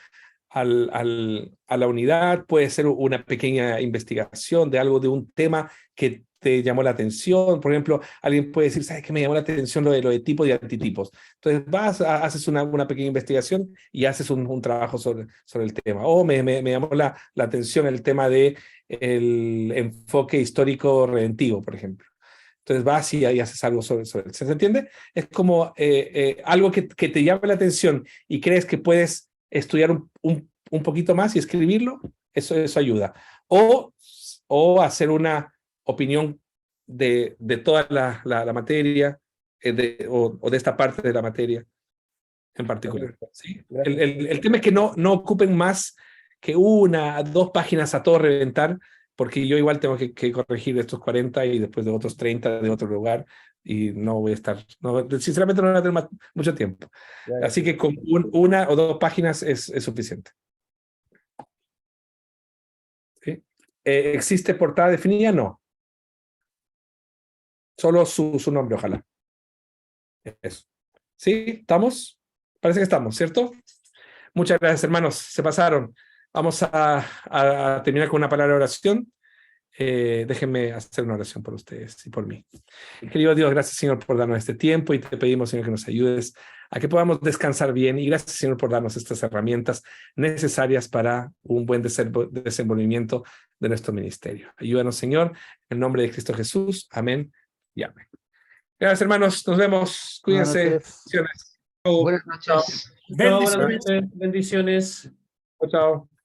unidad, puede ser una pequeña investigación de algo, de un tema que te llamó la atención. Por ejemplo, alguien puede decir, ¿sabes qué me llamó la atención lo de tipos y antitipos? Entonces haces una pequeña investigación y haces un trabajo sobre el tema. O me llamó la atención el tema de el enfoque histórico redentivo, por ejemplo. Entonces vas y ahí haces algo sobre eso. ¿Se entiende? Es como algo que te llame la atención y crees que puedes estudiar un poquito más y escribirlo, eso ayuda. O hacer una opinión de toda la materia o de esta parte de la materia en particular. ¿Sí? El tema es que no ocupen más que 1 a 2 páginas a todo reventar, porque yo igual tengo que corregir estos 40 y después de otros 30 de otro lugar, y no voy a estar, sinceramente no voy a tener mucho tiempo. Así que con 1 o 2 páginas es suficiente. ¿Sí? ¿Existe portada definida? No. Solo su nombre, ojalá. Eso. ¿Sí? ¿Estamos? Parece que estamos, ¿cierto? Muchas gracias, hermanos. Se pasaron. Vamos a terminar con una palabra de oración. déjenme hacer una oración por ustedes y por mí. Querido Dios, gracias, Señor, por darnos este tiempo, y te pedimos, Señor, que nos ayudes a que podamos descansar bien, y gracias, Señor, por darnos estas herramientas necesarias para un buen desenvolvimiento de nuestro ministerio. Ayúdanos, Señor, en el nombre de Cristo Jesús. Amén y amén. Gracias, hermanos. Nos vemos. Buenas Cuídense. noches. Bendiciones. Buenas noches. Chao, buenas Bendiciones. noches. Bendiciones. Chao.